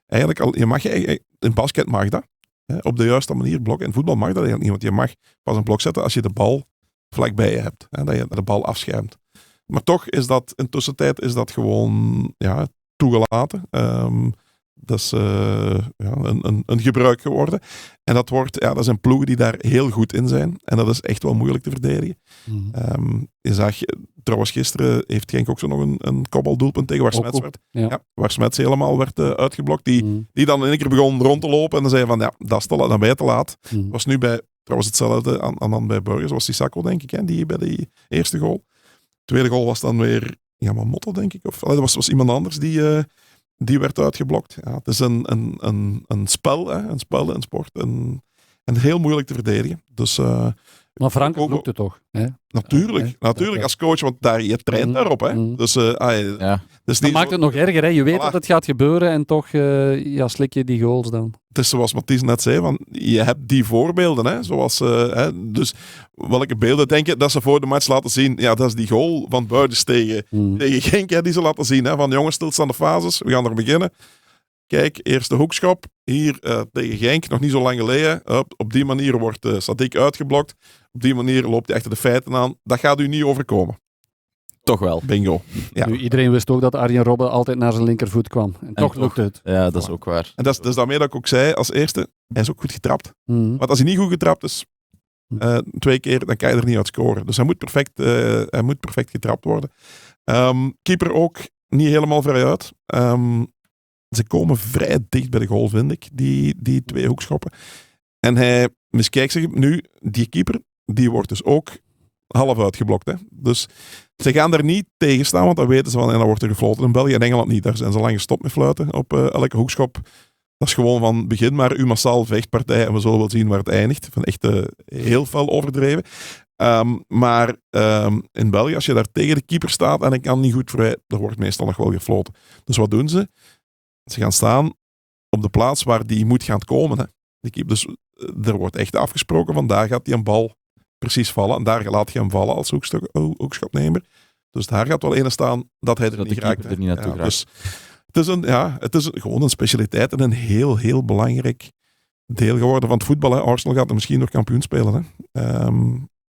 S2: eigenlijk... In basket mag dat. Hè, op de juiste manier blokken. In voetbal mag dat eigenlijk niet. Want je mag pas een blok zetten als je de bal vlakbij je hebt. Hè, dat je de bal afschermt. Maar toch is dat... In tussentijd is dat gewoon toegelaten. Dat is een gebruik geworden. En dat zijn ploegen die daar heel goed in zijn. En dat is echt wel moeilijk te verdedigen. Je zag, trouwens gisteren heeft Genk ook zo nog een kopbaldoelpunt tegen waar Smets werd. Ja, waar Smets helemaal werd uitgeblokt. Die dan in één keer begon rond te lopen. En dan zei van, dat is te laat, dan ben je te laat. Was nu trouwens hetzelfde aan bij Burgers. Was die Sacco, denk ik, die bij die eerste goal. Tweede goal was dan weer Motto, denk ik. Of dat was iemand anders die werd uitgeblokt. Ja, het is een spel, hè? Een spel, een sport. En heel moeilijk te verdedigen. Dus,
S3: maar Frank vloekt het toch? Hè?
S2: Natuurlijk als coach, want je traint daarop. Hè? Dus, dus
S3: dat maakt het nog erger. Hè? Je weet dat het gaat gebeuren en toch slik je die goals dan.
S2: Het is zoals Mathies net zei, van, je hebt die voorbeelden. Hè? Zoals, dus welke beelden denk je dat ze voor de match laten zien? Ja, dat is die goal van Burgess tegen Genk, die ze laten zien. Hè? Van jongens, stilstaande fases, we gaan er beginnen. Kijk, eerste hoekschop. Hier tegen Genk, nog niet zo lang geleden. Op die manier wordt Sadik uitgeblokt. Op die manier loopt hij achter de feiten aan. Dat gaat u niet overkomen.
S1: Toch wel.
S2: Bingo. Ja.
S3: Nu, iedereen wist ook dat Arjen Robben altijd naar zijn linkervoet kwam. En toch lukt het.
S1: Ja, dat is ook waar.
S2: En dat is daarmee dat ik ook zei, als eerste, hij is ook goed getrapt. Want als hij niet goed getrapt is, 2 keer, dan kan je er niet uit scoren. Dus hij moet perfect getrapt worden. Keeper ook niet helemaal vrijuit. Ze komen vrij dicht bij de goal, vind ik, die 2 hoekschoppen. En hij miskijkt zich nu, die keeper, die wordt dus ook half uitgeblokt. Hè. Dus ze gaan daar niet tegen staan, want dan weten ze van, en dan wordt er gefloten in België en Engeland niet. Daar zijn ze lang gestopt met fluiten op elke hoekschop. Dat is gewoon van begin maar uw massaal vechtpartij en we zullen wel zien waar het eindigt. Van echt heel fel overdreven. Maar in België, als je daar tegen de keeper staat en hij kan niet goed vrij, dan wordt meestal nog wel gefloten. Dus wat doen ze? Ze gaan staan op de plaats waar die moet gaan komen. Hè. De keeper. Dus er wordt echt afgesproken van daar gaat die een bal precies vallen. En daar laat je hem vallen als hoekschopnemer. Dus daar gaat wel ene staan dat hij er niet raakt. Dus het is gewoon een specialiteit en een heel, heel belangrijk deel geworden van het voetbal. Hè. Arsenal gaat er misschien nog kampioen spelen. Hè.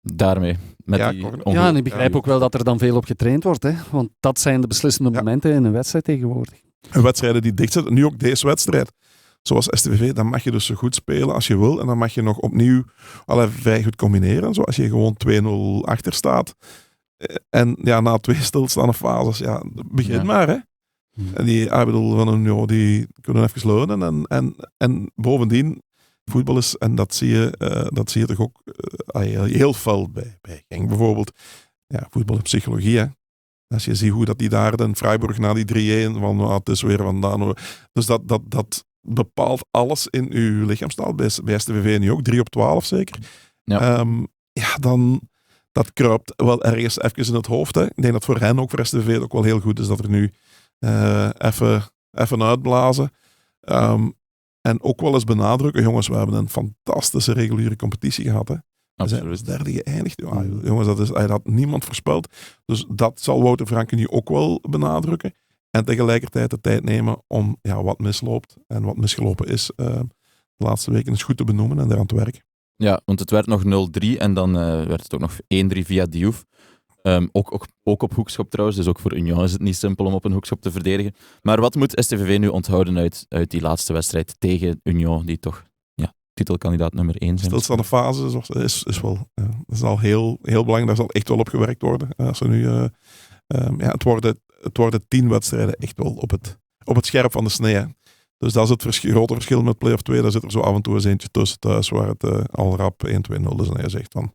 S1: Daarmee.
S3: En ik begrijp ook wel dat er dan veel op getraind wordt. Hè? Want dat zijn de beslissende momenten in een wedstrijd tegenwoordig.
S2: Wedstrijden die dicht zitten. Nu ook deze wedstrijd. Zoals STVV, dan mag je dus zo goed spelen als je wil. En dan mag je nog opnieuw vrij goed combineren. Zo, als je gewoon 2-0 achter staat. En na 2 stilstaande fases, begin maar. Hè. En die kunnen even leunen. En bovendien, voetbal is, en dat zie je toch ook heel fel bij Genk bijvoorbeeld. Ja, voetbal is psychologie, hè. Als je ziet hoe dat die daar in Freiburg na die 3-1, van het is weer vandaan. Dus dat bepaalt alles in uw lichaamstaal. Bij STVV nu ook, 3 op 12 zeker.
S1: Ja.
S2: Dan dat kruipt wel ergens even in het hoofd. Hè. Ik denk dat voor hen ook, voor STVV, ook wel heel goed is dat er nu even uitblazen. En ook wel eens benadrukken, jongens, we hebben een fantastische reguliere competitie gehad. Hè. We zijn als derde geëindigd. Ja, jongens, dat had niemand voorspeld. Dus dat zal Wouter Franke nu ook wel benadrukken. En tegelijkertijd de tijd nemen om wat misloopt en wat misgelopen is de laatste weken eens goed te benoemen en eraan te werken.
S1: Ja, want het werd nog 0-3 en dan werd het ook nog 1-3 via Diouf. Ook op hoekschop trouwens, dus ook voor Union is het niet simpel om op een hoekschop te verdedigen. Maar wat moet STVV nu onthouden uit die laatste wedstrijd tegen Union, die toch titelkandidaat nummer 1 zijn?
S2: Stilstaande fase is wel is al heel, heel belangrijk, daar zal echt wel op gewerkt worden. Als we nu, het worden 10 wedstrijden echt wel op het scherp van de snee. Hè. Dus dat is het grote verschil met play-off 2. Daar zit er zo af en toe eens eentje tussen thuis waar het al rap 1-2-0 is. En je zegt van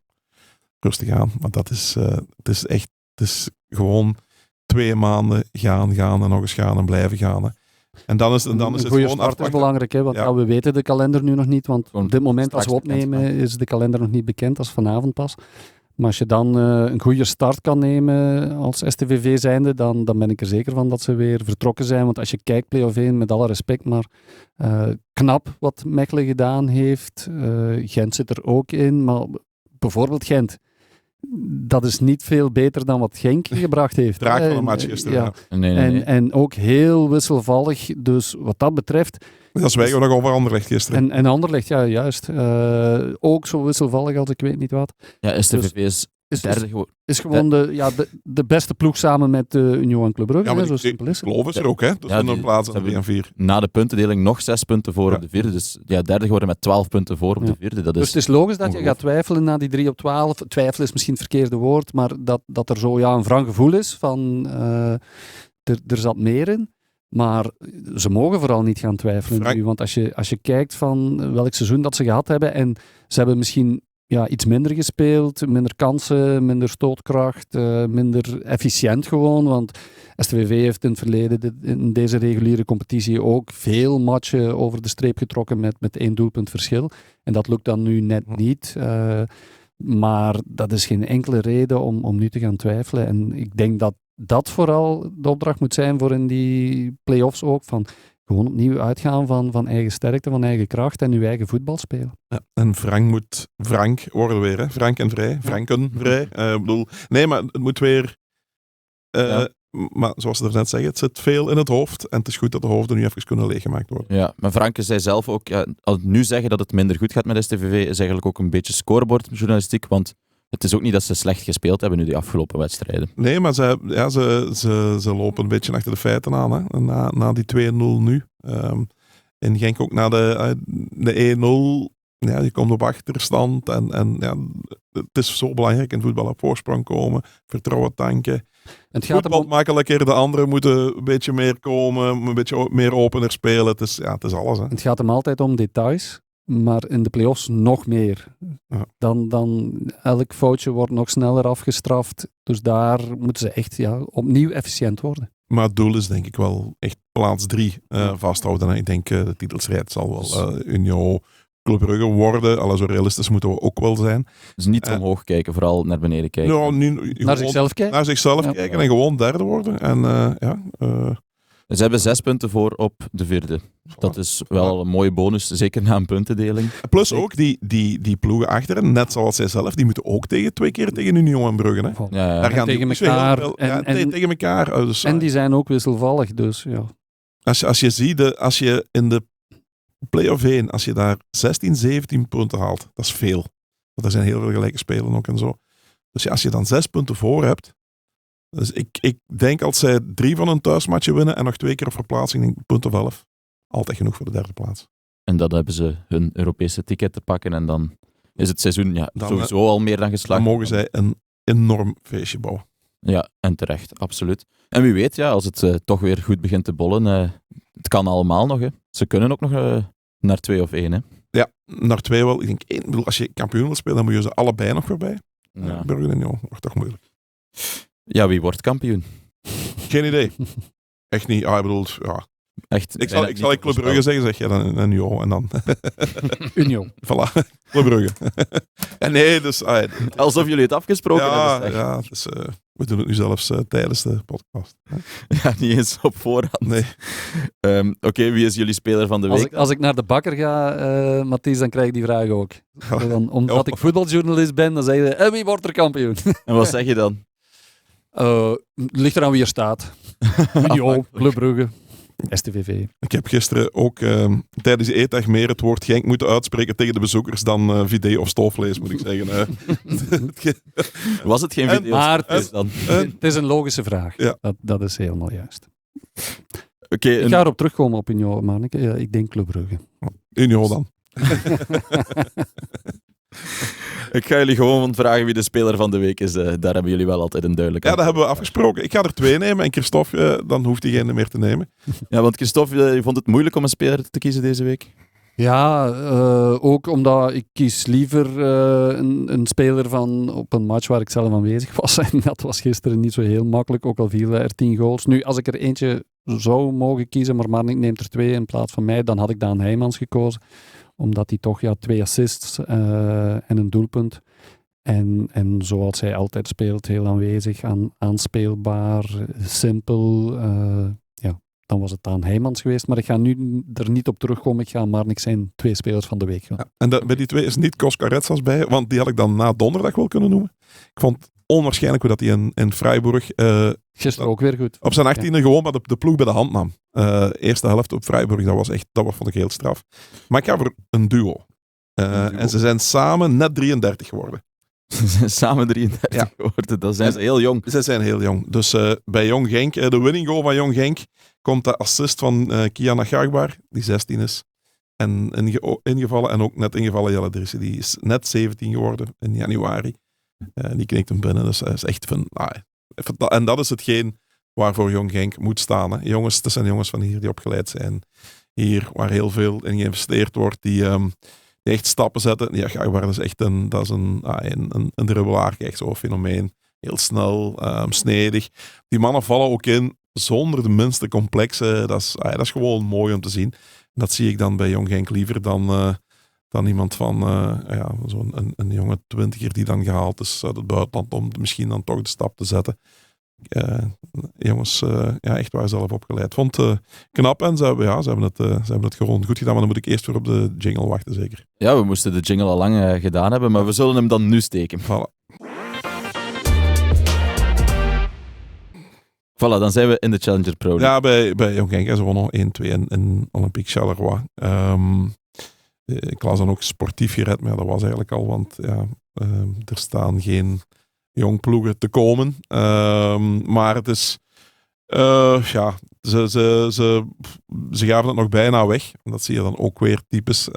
S2: rustig aan. Maar dat is, het is gewoon 2 maanden gaan en nog eens gaan en blijven gaan. Hè. En dan is het
S3: een goede
S2: gewoon
S3: start is belangrijk, hè, want we weten de kalender nu nog niet. Want op dit moment als we opnemen is de kalender nog niet bekend, dat is vanavond pas. Maar als je dan een goede start kan nemen als STVV zijnde, dan ben ik er zeker van dat ze weer vertrokken zijn. Want als je kijkt, play-off 1, met alle respect, maar knap wat Mechelen gedaan heeft. Gent zit er ook in, maar bijvoorbeeld Gent, dat is niet veel beter dan wat Genk gebracht heeft.
S2: Draak van een match gisteren.
S1: Ja. Nee.
S3: En ook heel wisselvallig. Dus wat dat betreft...
S2: Dat zwijgen we nog over Anderlecht gisteren.
S3: En Anderlecht, ja, juist. Ook zo wisselvallig als ik weet niet wat.
S1: Ja, STVV is derde geworden.
S3: Is gewoon de beste ploeg samen met Union en Club Brugge.
S2: Ja,
S3: zo simpel is het.
S2: Geloof is er ook, hè? Dus een plaats aan 3 en 4.
S1: Na de puntendeling nog 6 punten voor op de vierde. Dus derde geworden met 12 punten voor op de vierde. Dat is
S3: dus het is logisch dat je gaat twijfelen na die 3 op 12. Twijfelen is misschien het verkeerde woord, maar dat er zo een wrang gevoel is van er zat meer in. Maar ze mogen vooral niet gaan twijfelen nu. Want als je kijkt van welk seizoen dat ze gehad hebben en ze hebben misschien iets minder gespeeld, minder kansen, minder stootkracht, minder efficiënt gewoon. Want STVV heeft in het verleden in deze reguliere competitie ook veel matchen over de streep getrokken met 1 doelpunt verschil. En dat lukt dan nu net niet. Maar dat is geen enkele reden om nu te gaan twijfelen. En ik denk dat vooral de opdracht moet zijn voor in die play-offs ook. Van gewoon opnieuw uitgaan van eigen sterkte, van eigen kracht en uw eigen voetbal spelen.
S2: Ja, en Frank moet Frank worden weer. Hè? Frank en vrij. Franken vrij. Nee, maar het moet weer... Maar zoals ze er net zeggen, het zit veel in het hoofd. En het is goed dat de hoofden nu even kunnen leeggemaakt worden.
S1: Ja, maar Franke zei zelf ook... al nu zeggen dat het minder goed gaat met STVV is eigenlijk ook een beetje scorebordjournalistiek. Want het is ook niet dat ze slecht gespeeld hebben nu die afgelopen wedstrijden.
S2: Nee, maar ze lopen een beetje achter de feiten aan. Hè? Na die 2-0 nu. In Genk ook na de 1-0... Ja, je komt op achterstand. En het is zo belangrijk in voetbal op voorsprong komen. Vertrouwen tanken. Het gaat voetbal makkelijker. De anderen moeten een beetje meer komen. Een beetje meer opener spelen. Het is alles. Hè.
S3: Het gaat hem altijd om details. Maar in de play-offs nog meer.
S2: Ja.
S3: Dan elk foutje wordt nog sneller afgestraft. Dus daar moeten ze echt opnieuw efficiënt worden.
S2: Maar het doel is denk ik wel echt plaats 3 vasthouden. En ik denk de titelstrijd zal wel Union, Club Brugge worden. Zo realistisch moeten we ook wel zijn.
S1: Dus niet omhoog kijken, vooral naar beneden kijken.
S2: Nou,
S3: naar zichzelf kijken.
S2: Naar zichzelf kijken en gewoon derde worden. En
S1: ze hebben 6 punten voor op de vierde. Dat is wel een mooie bonus, zeker na een puntendeling.
S2: Plus ook die ploegen achteren, net zoals zij zelf, die moeten ook 2 keer tegen Union en Brugge. Hè.
S3: Ja. Daar gaan tegen elkaar.
S2: Tegen elkaar. Dus,
S3: en die zijn ook wisselvallig, dus ja.
S2: Als je in de play-off 1, als je daar 16, 17 punten haalt, dat is veel. Want er zijn heel veel gelijke spelen ook en zo. Dus als je dan 6 punten voor hebt, dus ik denk als zij 3 van hun thuismatchen winnen en nog 2 keer op verplaatsing, denk ik punten 11. Altijd genoeg voor de derde plaats.
S1: En dan hebben ze hun Europese ticket te pakken en dan is het seizoen sowieso al meer dan geslaagd.
S2: Dan mogen zij een enorm feestje bouwen.
S1: Ja, en terecht, absoluut. En wie weet, als het toch weer goed begint te bollen, het kan allemaal nog. Hè. Ze kunnen ook nog naar 2 of 1. Hè.
S2: Ja, naar 2 wel. Ik denk 1. Ik bedoel, als je kampioen wil spelen, dan moet je ze allebei nog voorbij.
S1: Ja.
S2: Brugge en Union, wordt toch moeilijk.
S1: Ja, wie wordt kampioen?
S2: Geen idee. Echt niet. Ik bedoel,
S1: Echt.
S2: Ik zal in Club Brugge zeggen, zeg je dan een Union en dan...
S3: Union.
S2: Voilà, Club Brugge. En nee, dus...
S1: Alsof jullie het afgesproken hebben. Zeg.
S2: Ja, dus, we doen het nu zelfs tijdens de podcast.
S1: Ja, niet eens op voorhand.
S2: Nee.
S1: Oké, wie is jullie speler van de week?
S3: Als ik naar de bakker ga, Mathies, dan krijg ik die vraag ook. Dan, omdat ik voetbaljournalist ben, dan zeg je, wie wordt er kampioen?
S1: En wat zeg je dan?
S3: Ligt eraan wie er staat. Union, Club Brugge, STVV.
S2: Ik heb gisteren ook tijdens de eetdag meer het woord Genk moeten uitspreken tegen de bezoekers dan Vidé of Stoofvlees, moet ik zeggen.
S1: Was het geen video?
S3: Maar
S1: dan?
S3: het is een logische vraag.
S2: Ja.
S3: Dat is helemaal juist.
S1: Oké,
S3: Ik ga erop terugkomen op Union, maar ik denk Club Brugge.
S2: Union dan.
S1: Ik ga jullie gewoon vragen wie de speler van de week is. Daar hebben jullie wel altijd een duidelijk
S2: Ja, dat hebben we afgesproken. Ik ga er 2 nemen en Christophe, dan hoeft hij geen meer te nemen.
S1: Ja, want Christophe, je vond het moeilijk om een speler te kiezen deze week?
S3: Ja, ook omdat ik kies liever een speler van op een match waar ik zelf aanwezig was. En dat was gisteren niet zo heel makkelijk, ook al vielen er 10 goals. Nu, als ik er eentje zou mogen kiezen, maar Marnik neemt er 2 in plaats van mij, dan had ik Daan Heijmans gekozen. Omdat hij toch 2 assists en een doelpunt. En zoals hij altijd speelt, heel aanwezig, aanspeelbaar, simpel. Dan was het Daan Heijmans geweest. Maar ik ga nu er niet op terugkomen. Ik ga Marnik zijn 2 spelers van de week gaan.
S2: Ja, en bij die 2 is niet Koskaretsas bij, want die had ik dan na donderdag wel kunnen noemen. Ik vond het onwaarschijnlijk hoe dat hij in Freiburg...
S3: Gisteren ook weer goed.
S2: Op zijn 18e gewoon maar de ploeg bij de hand nam. Eerste helft op Freiburg, dat vond ik heel straf. Maar ik ga voor een duo. En ze zijn samen net 33 geworden.
S1: Samen 33 geworden, dan zijn ze heel jong.
S2: Ze zijn heel jong. Dus bij Jong Genk, de winning goal van Jong Genk, komt de assist van Kian Agagbar, die 16 is. En ingevallen, en ook net ingevallen Jelle Driessen. Die is net 17 geworden in januari. Die knikt hem binnen, dus dat is echt van... En dat is hetgeen waarvoor Jong Genk moet staan. Hè. Jongens, dat zijn jongens van hier die opgeleid zijn. Hier, waar heel veel in geïnvesteerd wordt, die echt stappen zetten. Ja, Agagbar is echt een dribbelaar, echt zo'n fenomeen. Heel snel, snedig. Die mannen vallen ook in zonder de minste complexe. Dat is gewoon mooi om te zien. Dat zie ik dan bij Jong Genk liever dan iemand van zo'n een jonge 20er die dan gehaald is uit het buitenland om misschien dan toch de stap te zetten. Jongens, echt waar zelf opgeleid. Vond knap en ze hebben het gewoon goed gedaan, maar dan moet ik eerst weer op de jingle wachten, zeker.
S1: Ja, we moesten de jingle al lang gedaan hebben, maar we zullen hem dan nu steken. Voilà, dan zijn we in de Challenger Pro League.
S2: Ja, bij Jong Genk, ze wonnen 1-2 in Olympique Charleroi. Ik las dan ook sportief gered, maar dat was eigenlijk al, want er staan geen jong ploegen te komen. Maar het is... ze gaven het nog bijna weg. En dat zie je dan ook weer typisch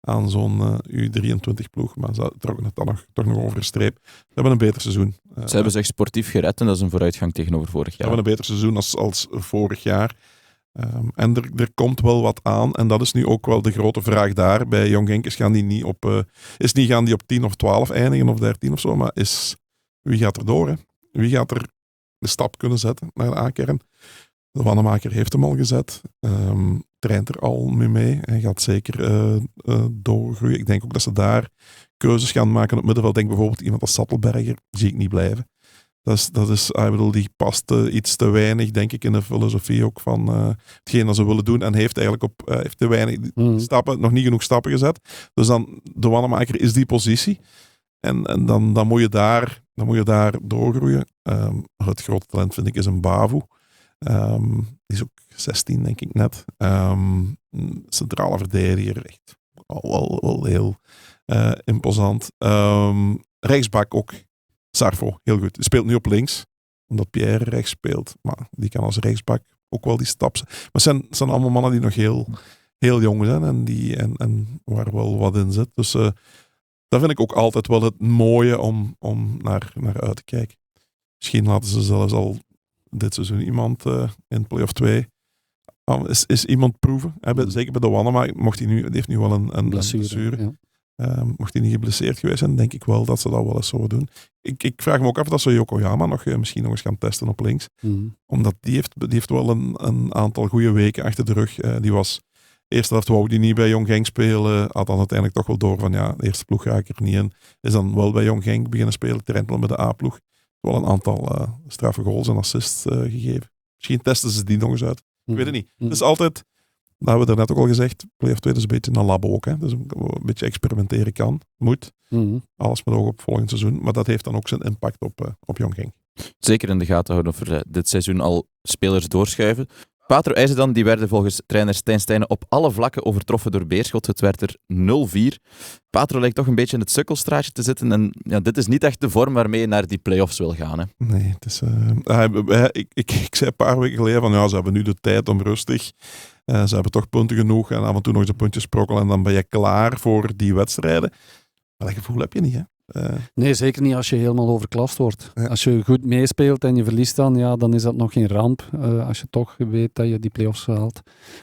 S2: aan zo'n U23-ploeg. Maar ze trokken het dan toch nog over de streep. Ze hebben een beter seizoen.
S1: Ze hebben zich sportief gered en dat is een vooruitgang tegenover vorig jaar.
S2: Ze hebben een beter seizoen als vorig jaar. En er komt wel wat aan. En dat is nu ook wel de grote vraag daar. Bij Jong Genk gaan die op 10 of 12 eindigen of 13 of zo. Maar wie gaat er door? Hè? Wie gaat er de stap kunnen zetten naar de A-kern? De Wannemaker heeft hem al gezet. Traint er al mee. Hij gaat zeker doorgroeien. Ik denk ook dat ze daar keuzes gaan maken op het middenveld. Denk bijvoorbeeld iemand als Sattelberger. Zie ik niet blijven. Die past iets te weinig, denk ik, in de filosofie ook van hetgeen dat ze willen doen. En heeft eigenlijk heeft te weinig stappen, nog niet genoeg stappen gezet. Dus dan, de Wannemaker is die positie. En dan moet je daar doorgroeien. Het grote talent, vind ik, is een Bavu. Die is ook 16, denk ik net. Centrale verdediger, echt wel heel imposant. Rechtsbak ook. Sarfo, heel goed. Die speelt nu op links, omdat Pierre rechts speelt. Maar die kan als rechtsbak ook wel die stap zijn. Maar het zijn allemaal mannen die nog heel, heel jong zijn en waar wel wat in zit. Dus dat vind ik ook altijd wel het mooie om naar uit te kijken. Misschien laten ze zelfs al dit seizoen iemand in play-off 2 is iemand proeven. Zeker bij de Wannema heeft nu wel een blessure.
S3: Ja.
S2: Mocht hij niet geblesseerd geweest zijn, denk ik wel dat ze dat wel eens zouden doen. Ik vraag me ook af dat ze Yokoyama misschien nog eens gaan testen op links. Omdat die heeft wel een aantal goede weken achter de rug. Die was... Eerste helft wou die niet bij Jong Genk spelen. Had dan uiteindelijk toch wel door van de eerste ploeg ga ik er niet in. Is dan wel bij Jong Genk beginnen spelen. Trentelen met de A-ploeg. Wel een aantal straffe goals en assists gegeven. Misschien testen ze die nog eens uit. Ik weet het niet. Het is altijd, dat hebben we daarnet ook al gezegd, Play-off 2 is een beetje een labo ook. Hè. Dus een beetje experimenteren kan, moet. Alles met oog op volgend seizoen. Maar dat heeft dan ook zijn impact op Jong Genk.
S1: Zeker in de gaten houden of er dit seizoen al spelers doorschuiven. Patro IJzendan, die werden volgens trainer Stijn Stijnen op alle vlakken overtroffen door Beerschot. Het werd er 0-4. Patro lijkt toch een beetje in het sukkelstraatje te zitten. En dit is niet echt de vorm waarmee je naar die play-offs wil gaan. Hè?
S2: Nee, het is... ik zei een paar weken geleden van ze hebben nu de tijd om rustig. Ze hebben toch punten genoeg en af en toe nog eens een puntje sprokkelen en dan ben je klaar voor die wedstrijden. Maar dat gevoel heb je niet, hè?
S3: Nee, zeker niet als je helemaal overklast wordt.
S2: Ja.
S3: Als je goed meespeelt en je verliest dan is dat nog geen ramp. Als je toch weet dat je die play-offs haalt.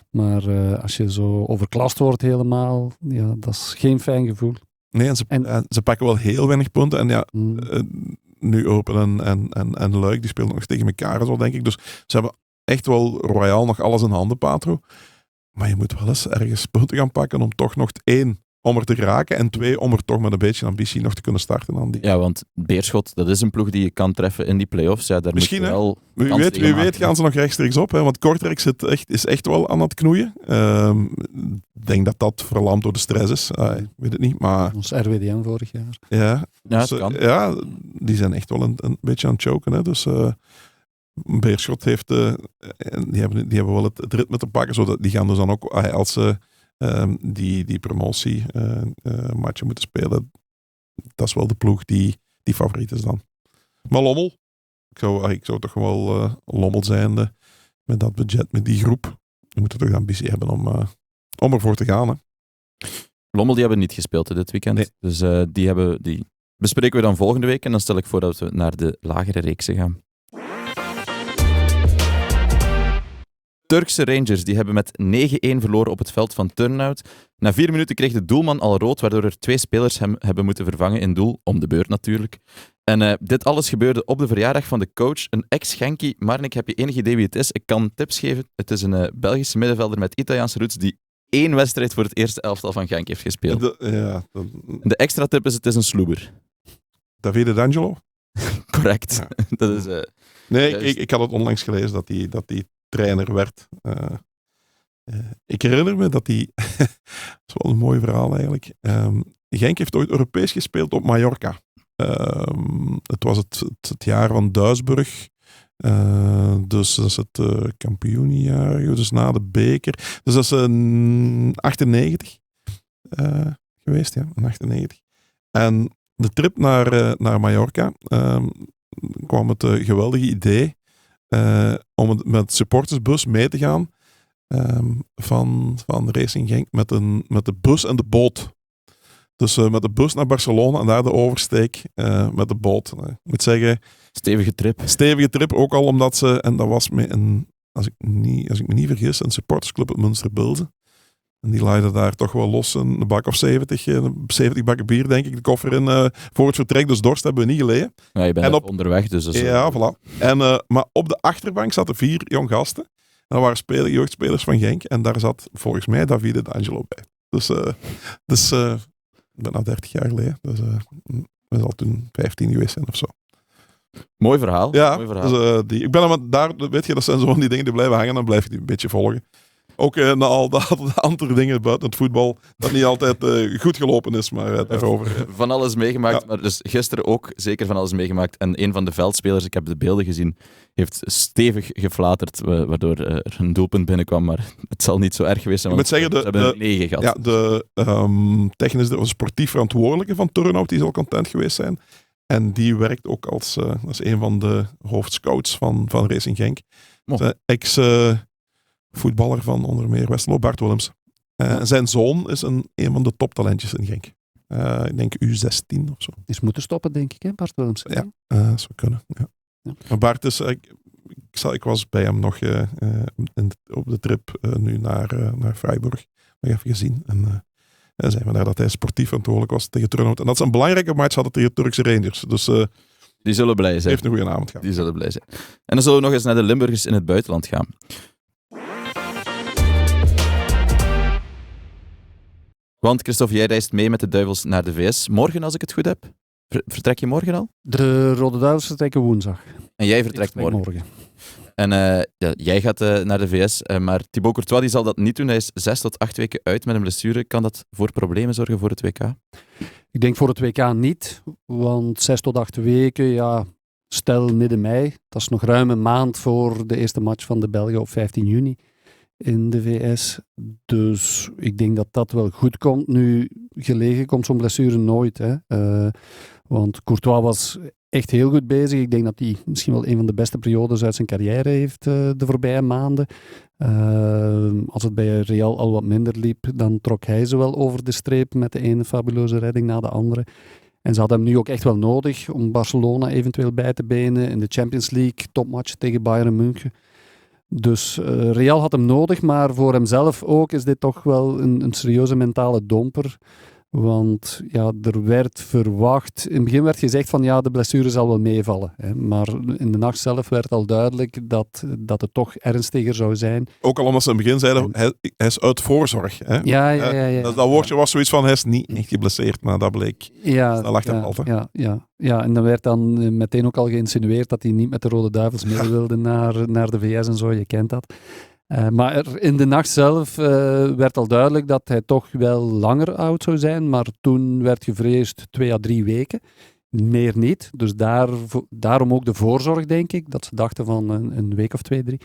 S3: Maar als je zo overklast wordt helemaal, dat is geen fijn gevoel.
S2: Nee, en ze pakken wel heel weinig punten. En nu Open en Luik, die spelen nog tegen elkaar, zo denk ik. Dus ze hebben echt wel royaal nog alles in handen, Patro. Maar je moet wel eens ergens punten gaan pakken om toch nog 1... om er te geraken en 2, om er toch met een beetje ambitie nog te kunnen starten aan die.
S1: Ja, want Beerschot, dat is een ploeg die je kan treffen in die play-offs. Ja, daar
S2: misschien,
S1: moet je wel
S2: wie weet gaan ze nog rechtstreeks op. Hè, want Kortrijk is echt wel aan het knoeien. Ik denk dat verlamd door de stress is. Ik weet het niet, maar...
S3: Ons RWDM vorig jaar.
S2: Ja,
S1: het kan.
S2: Ja, die zijn echt wel een beetje aan het choken. Hè, dus... Beerschot heeft... die hebben wel het ritme te pakken. Zodat die gaan dus dan ook... als ze die promotie matchen moeten spelen, dat is wel de ploeg die favoriet is dan. Maar Lommel, ik zou toch wel Lommel zijnde met dat budget, met die groep, je moet toch de ambitie hebben om ervoor te gaan. Hè.
S1: Lommel, die hebben niet gespeeld dit weekend. Nee. Dus die bespreken we dan volgende week en dan stel ik voor dat we naar de lagere reeksen gaan. Turkse Rangers die hebben met 9-1 verloren op het veld van Turnhout. Na 4 minuten kreeg de doelman al rood, waardoor er 2 spelers hem hebben moeten vervangen in doel. Om de beurt natuurlijk. En dit alles gebeurde op de verjaardag van de coach, een ex-Genkie. Marnik, heb je enig idee wie het is? Ik kan tips geven. Het is een Belgische middenvelder met Italiaanse roots die 1 wedstrijd voor het eerste elftal van Genk heeft gespeeld. De extra tip is, het is een sloeber.
S2: Davide D'Angelo?
S1: Correct.
S2: Ja.
S1: Dat is,
S2: ik had het onlangs gelezen dat die trainer werd. Ik herinner me dat hij... dat is wel een mooi verhaal eigenlijk. Genk heeft ooit Europees gespeeld op Mallorca. Het was het jaar van Duisburg. Dus dat is het kampioenjaar. Dus na de beker. Dus dat is 98 geweest, ja. 98. En de trip naar Mallorca kwam het geweldige idee om met supportersbus mee te gaan van Racing Genk met de bus en de boot. Dus met de bus naar Barcelona en daar de oversteek met de boot. Ik moet zeggen... Stevige trip, ook al omdat ze... En dat was met als ik me niet vergis, een supportersclub uit Münsterbilze. En die laaide daar toch wel los een bak of 70 bakken bier, denk ik, de koffer in voor het vertrek. Dus dorst hebben we niet geleden.
S1: Ja, je bent onderweg, dus...
S2: Ja, voilà. Maar op de achterbank zaten 4 jong gasten. En dat waren jeugdspelers van Genk. En daar zat volgens mij Davide D'Angelo bij. Dus ik ben nou 30 jaar geleden. Dus we zal toen 15 geweest zijn of zo.
S1: Mooi verhaal.
S2: Ja,
S1: mooi verhaal.
S2: Dus, ik ben daar, weet je, dat zijn zo van die dingen die blijven hangen. Dan blijf je die een beetje volgen. Ook na al de andere dingen buiten het voetbal, dat niet altijd goed gelopen is, maar daarover.
S1: Van alles meegemaakt,
S2: ja.
S1: Maar dus gisteren ook zeker van alles meegemaakt. En een van de veldspelers, ik heb de beelden gezien, heeft stevig geflaterd, waardoor er een doelpunt binnenkwam, maar het zal niet zo erg geweest zijn, want ze hebben een 9 gehad.
S2: Ja, de sportief verantwoordelijke van Turnhout, die zal content geweest zijn. En die werkt ook als een van de hoofdscouts van Racing Genk. Ex-voetballer van onder meer Westerlo, Bart Willems. Zijn zoon is een van de toptalentjes in Genk. Ik denk U16 of zo.
S3: Is moeten stoppen, denk ik, hè, Bart Willems?
S2: Ja, dat zou kunnen. Ja. Ja. Maar Bart is... Ik was bij hem nog op de trip nu naar Freiburg. Nog even gezien. En Zijn we daar dat hij sportief verantwoordelijk was tegen Turnhout. En dat is een belangrijke match hadden tegen Turkse Rangers. Dus
S1: Die zullen blij zijn.
S2: heeft een goede avond gehad.
S1: Die zullen blij zijn. En dan zullen we nog eens naar de Limburgers in het buitenland gaan. Want Christophe, jij reist mee met de Duivels naar de VS. Morgen, als ik het goed heb. Vertrek je morgen al?
S3: De Rode Duivels vertrekken woensdag.
S1: En jij
S3: Ik
S1: vertrekt
S3: vertrek
S1: morgen. En jij gaat naar de VS, maar Thibaut Courtois die zal dat niet doen. Hij is 6 tot 8 weken uit met een blessure. Kan dat voor problemen zorgen voor het WK?
S3: Ik denk voor het WK niet, want 6 tot 8 weken, ja, stel midden mei. Dat is nog ruim een maand voor de eerste match van de Belgen op 15 juni in de VS. Dus ik denk dat dat wel goed komt. Nu, gelegen komt zo'n blessure nooit. Hè. Want Courtois was echt heel goed bezig. Ik denk dat hij misschien wel een van de beste periodes uit zijn carrière heeft de voorbije maanden. Als het bij Real al wat minder liep, dan trok hij ze wel over de streep met de ene fabuleuze redding na de andere. En ze hadden hem nu ook echt wel nodig om Barcelona eventueel bij te benen in de Champions League topmatch tegen Bayern München. Dus Real had hem nodig, maar voor hemzelf ook is dit toch wel een serieuze mentale domper. Want ja, er werd verwacht, in het begin werd gezegd van ja, de blessure zal wel meevallen. Hè. Maar in de nacht zelf werd al duidelijk dat het toch ernstiger zou zijn.
S2: Ook al omdat ze in het begin zeiden, hij is uit voorzorg. Hè?
S3: Ja.
S2: Dat woordje was zoiets van, hij is niet echt geblesseerd, maar dat bleek. Snel achterhaald, hè?
S3: Ja, en dan werd dan meteen ook al geïnsinueerd dat hij niet met de Rode Duivels mee wilde naar de VS en zo, je kent dat. Maar in de nacht zelf werd al duidelijk dat hij toch wel langer oud zou zijn, maar toen werd gevreesd 2 à 3 weken. Meer niet, dus daarom ook de voorzorg, denk ik, dat ze dachten van een week of 2, 3.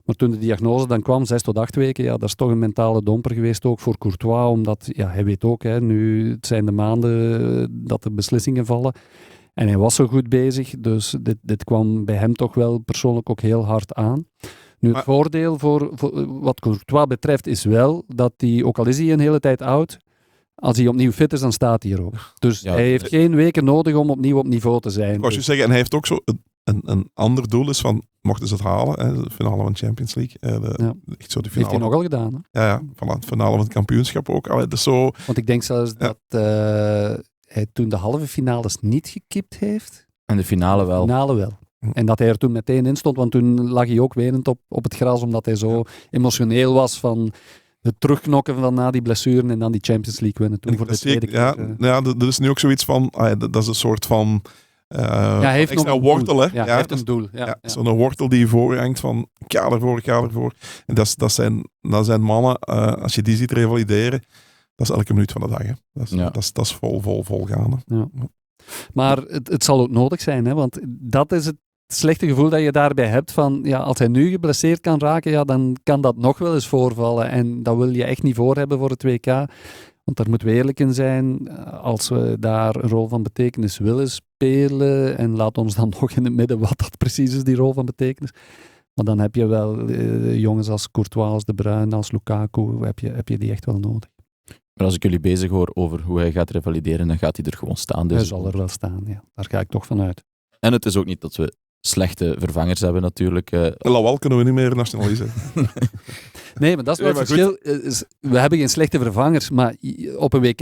S3: Maar toen de diagnose dan kwam, 6 tot 8 weken, ja, dat is toch een mentale domper geweest ook voor Courtois, omdat ja, hij weet ook, hè, nu het zijn de maanden dat de beslissingen vallen. En hij was zo goed bezig, dus dit kwam bij hem toch wel persoonlijk ook heel hard aan. Nu, het voordeel voor wat Courtois betreft is wel dat hij, ook al is hij een hele tijd oud, als hij opnieuw fit is, dan staat hij er ook. Dus
S1: ja,
S3: hij heeft geen weken nodig om opnieuw op niveau te zijn.
S2: Als je zeggen, en hij heeft ook zo een ander doel is van, mochten ze het halen, hè, de finale van de Champions League. Echt zo de finale.
S3: Heeft hij nogal gedaan. Hè?
S2: Ja, van de finale van het kampioenschap ook. Allee, dus zo...
S3: Want ik denk zelfs dat hij toen de halve finales niet gekipt heeft.
S1: En de finale wel.
S3: De finale wel. En dat hij er toen meteen in stond, want toen lag hij ook wenend op het gras, omdat hij zo emotioneel was van het terugknokken van na die blessuren en dan die Champions League winnen. Toen voor de tweede keer.
S2: Ja, dat is nu ook zoiets van, dat is een soort van
S3: hij heeft
S2: extra
S3: nog een
S2: wortel. Hè?
S3: Ja, hij heeft een doel. Ja.
S2: Zo'n wortel die je voorhangt van, ik ga ervoor. En dat zijn mannen, als je die ziet revalideren, dat is elke minuut van de dag. Hè. Dat is vol gaande.
S3: Ja. Maar het zal ook nodig zijn, hè, want dat is het slechte gevoel dat je daarbij hebt van, ja, als hij nu geblesseerd kan raken, ja, dan kan dat nog wel eens voorvallen. En dat wil je echt niet voor hebben voor het WK. Want daar moeten we eerlijk in zijn, als we daar een rol van betekenis willen spelen, en laat ons dan nog in het midden wat dat precies is, die rol van betekenis. Maar dan heb je wel jongens als Courtois, als De Bruyne, als Lukaku, heb je die echt wel nodig.
S1: Maar als ik jullie bezig hoor over hoe hij gaat revalideren, dan gaat hij er gewoon staan. Dus
S3: hij zal er wel staan, ja. Daar ga ik toch van uit.
S1: En het is ook niet dat we slechte vervangers hebben natuurlijk.
S2: Lawal kunnen we niet meer nationaliseren.
S3: Nee, maar dat is wel het verschil. We hebben geen slechte vervangers, maar op een WK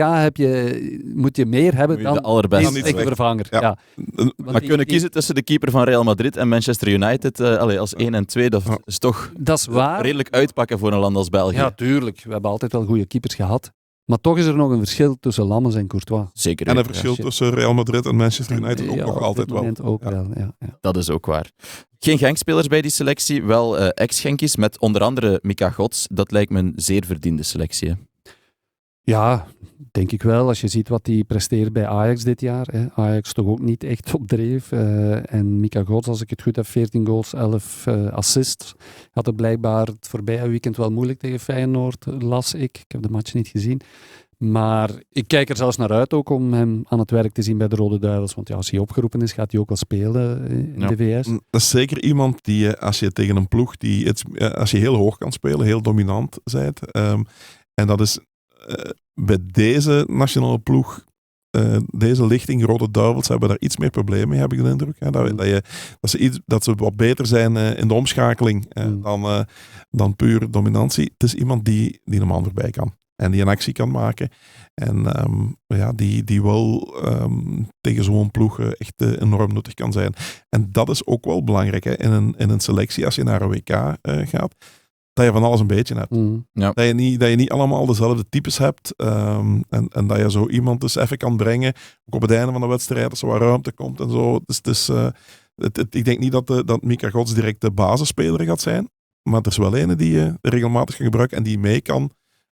S3: moet je meer hebben dan
S1: de allerbeste
S3: een slechte vervanger. Ja.
S1: Maar kunnen kiezen tussen de keeper van Real Madrid en Manchester United als 1 en 2, dat is toch
S3: dat is waar.
S1: Redelijk uitpakken voor een land als België.
S3: Ja, tuurlijk. We hebben altijd wel goede keepers gehad. Maar toch is er nog een verschil tussen Lammens en Courtois.
S1: Zeker.
S2: En een verschil tussen Real Madrid en Manchester United ook nog altijd wel.
S3: Ook wel.
S1: Dat is ook waar. Geen Genk-spelers bij die selectie, wel ex-Genkies met onder andere Mika Gods. Dat lijkt me een zeer verdiende selectie. Hè?
S3: Ja, denk ik wel. Als je ziet wat hij presteert bij Ajax dit jaar. Hè. Ajax toch ook niet echt op dreef. En Mika Gods, als ik het goed heb, 14 goals, 11 assists. Had het blijkbaar het voorbije weekend wel moeilijk tegen Feyenoord, las ik. Ik heb de match niet gezien. Maar ik kijk er zelfs naar uit ook om hem aan het werk te zien bij de Rode Duivels. Want ja, als hij opgeroepen is, gaat hij ook wel spelen in de VS.
S2: Dat is zeker iemand die, als je tegen een ploeg, als je heel hoog kan spelen, heel dominant bent. En dat is bij deze nationale ploeg, deze lichting, Rode Duivels, hebben daar iets meer problemen mee, heb ik de indruk. Hè? Dat ze wat beter zijn in de omschakeling dan puur dominantie. Het is iemand die een man erbij kan. en die een actie kan maken. En die wel tegen zo'n ploeg echt enorm nuttig kan zijn. En dat is ook wel belangrijk hè, in een selectie als je naar een WK gaat. Dat je van alles een beetje hebt.
S1: Ja.
S2: Dat je niet allemaal dezelfde types hebt. En dat je zo iemand dus even kan brengen. Ook op het einde van de wedstrijd, als er wat ruimte komt en zo. Dus, ik denk niet dat Mika Gods direct de basisspeler gaat zijn. Maar er is wel een die je regelmatig kan gebruiken en die mee kan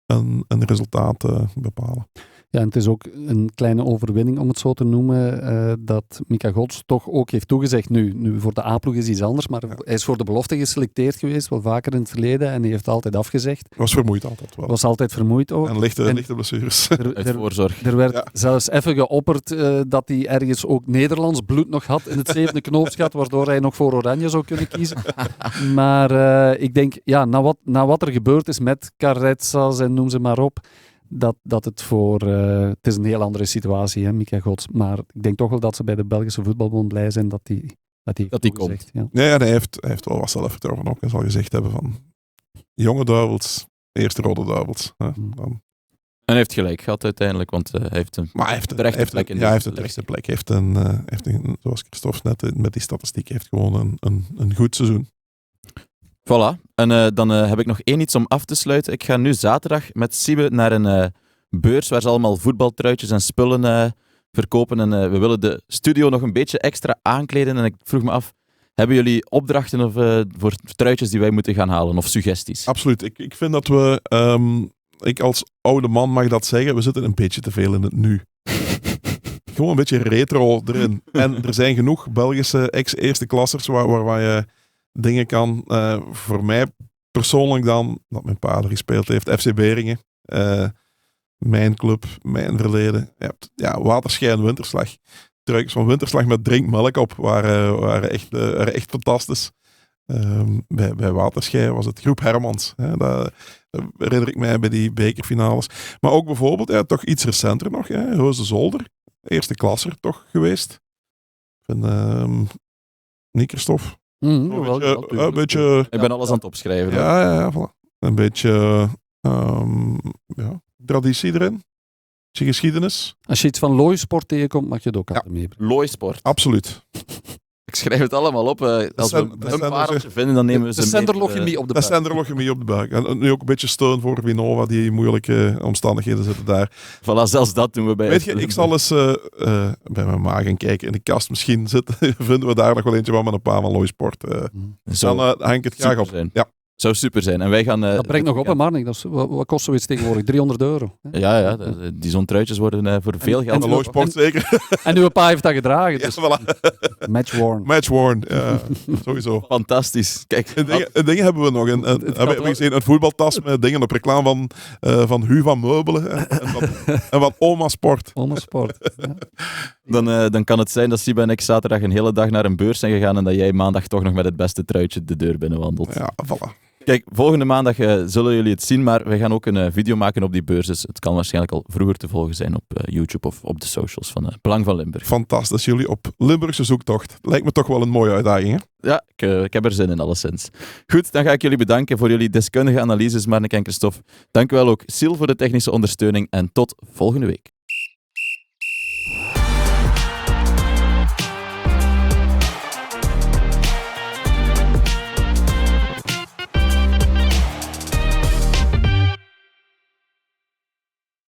S2: een resultaat bepalen.
S3: Ja, en het is ook een kleine overwinning, om het zo te noemen, dat Mika Gods toch ook heeft toegezegd. Nu voor de A-ploeg is iets anders, maar hij is voor de belofte geselecteerd geweest, wel vaker in het verleden, en hij heeft altijd afgezegd.
S2: Was vermoeid altijd wel.
S3: Was altijd vermoeid ook.
S2: En lichte blessures.
S1: Uit voorzorg.
S3: Er werd zelfs even geopperd dat hij ergens ook Nederlands bloed nog had in het 7e knoopsgat, waardoor hij nog voor Oranje zou kunnen kiezen. Maar ik denk, ja, na wat er gebeurd is met Carretzas en noem ze maar op, dat het het is een heel andere situatie, hè, Mika Gods. Maar ik denk toch wel dat ze bij de Belgische Voetbalbond blij zijn dat die
S1: komt.
S3: Ja.
S2: Ja, hij heeft wel wat zelfvertrouwen ook. Hij zal gezegd hebben van jonge duivels, eerste rode duivels. Hè, dan.
S1: En hij heeft gelijk gehad uiteindelijk, want hij heeft een terechte plek in de
S2: hij heeft een terechte plek. Hij heeft een, zoals Christophe net met die statistiek, heeft gewoon een goed seizoen.
S1: Voilà. En dan heb ik nog één iets om af te sluiten. Ik ga nu zaterdag met Siebe naar een beurs waar ze allemaal voetbaltruitjes en spullen verkopen. En we willen de studio nog een beetje extra aankleden. En ik vroeg me af, hebben jullie opdrachten voor truitjes die wij moeten gaan halen of suggesties?
S2: Absoluut. Ik vind dat we, ik als oude man mag dat zeggen, we zitten een beetje te veel in het nu. Gewoon een beetje retro erin. En er zijn genoeg Belgische ex-eerste klassers waar je dingen kan. Voor mij persoonlijk dan, dat mijn pa er gespeeld heeft, FC Beringen. Mijn club, mijn verleden. Je hebt Waterschei en Winterslag. Truikens van Winterslag met drinkmelk op waren echt fantastisch. Bij Waterschei was het Groep Hermans. Hè, dat herinner ik mij bij die bekerfinales. Maar ook bijvoorbeeld, toch iets recenter nog, Heuse Zolder. Eerste klasser toch geweest. Ik vind niet Christophe. Een beetje...
S1: Ik ben alles aan het opschrijven.
S2: Ja, voilà. Een beetje traditie erin. Een beetje geschiedenis.
S3: Als je iets van Looisport tegenkomt, mag je het ook altijd meebrengen.
S1: Looisport.
S2: Absoluut.
S1: Ik schrijf het allemaal op. Als we een pareltje vinden, dan nemen we ze mee.
S3: De senderlochemie op de buik.
S2: De senderlochemie op de buik. En nu ook een beetje steun voor Vinova, die in moeilijke omstandigheden zitten daar.
S1: Voilà, zelfs dat doen we bij.
S2: Weet je, ik zal eens bij mijn ma gaan kijken in de kast. Misschien vinden we daar nog wel eentje van met een paar van Looisport. Dan hang ik het graag op.
S1: Zijn.
S2: Ja.
S1: Zou super zijn. En wij gaan...
S3: dat brengt nog op, hè, Marnik. Wat kost zoiets tegenwoordig? €300. Hè?
S1: Ja, die zo'n truitjes worden voor veel geld.
S2: En Looisport zeker.
S3: En uw pa heeft dat gedragen. Dus.
S2: Ja, voilà.
S3: Match worn.
S2: Match worn, ja, sowieso.
S1: Fantastisch. Kijk,
S2: dingen hebben we nog. Hebben we gezien een voetbaltas met dingen op reclame van Hu van Meubelen en wat Oma Sport.
S3: Oma Sport. Ja.
S1: Dan kan het zijn dat Siba en ik zaterdag een hele dag naar een beurs zijn gegaan en dat jij maandag toch nog met het beste truitje de deur binnenwandelt.
S2: Ja, voilà.
S1: Kijk, volgende maandag zullen jullie het zien, maar we gaan ook een video maken op die beurs. Dus het kan waarschijnlijk al vroeger te volgen zijn op YouTube of op de socials van Belang van Limburg.
S2: Fantastisch, jullie op Limburgse zoektocht. Lijkt me toch wel een mooie uitdaging, hè?
S1: Ja, ik heb er zin in, alleszins. Goed, dan ga ik jullie bedanken voor jullie deskundige analyses, Marnik en Christophe. Dank u wel ook, Sil, voor de technische ondersteuning en tot volgende week.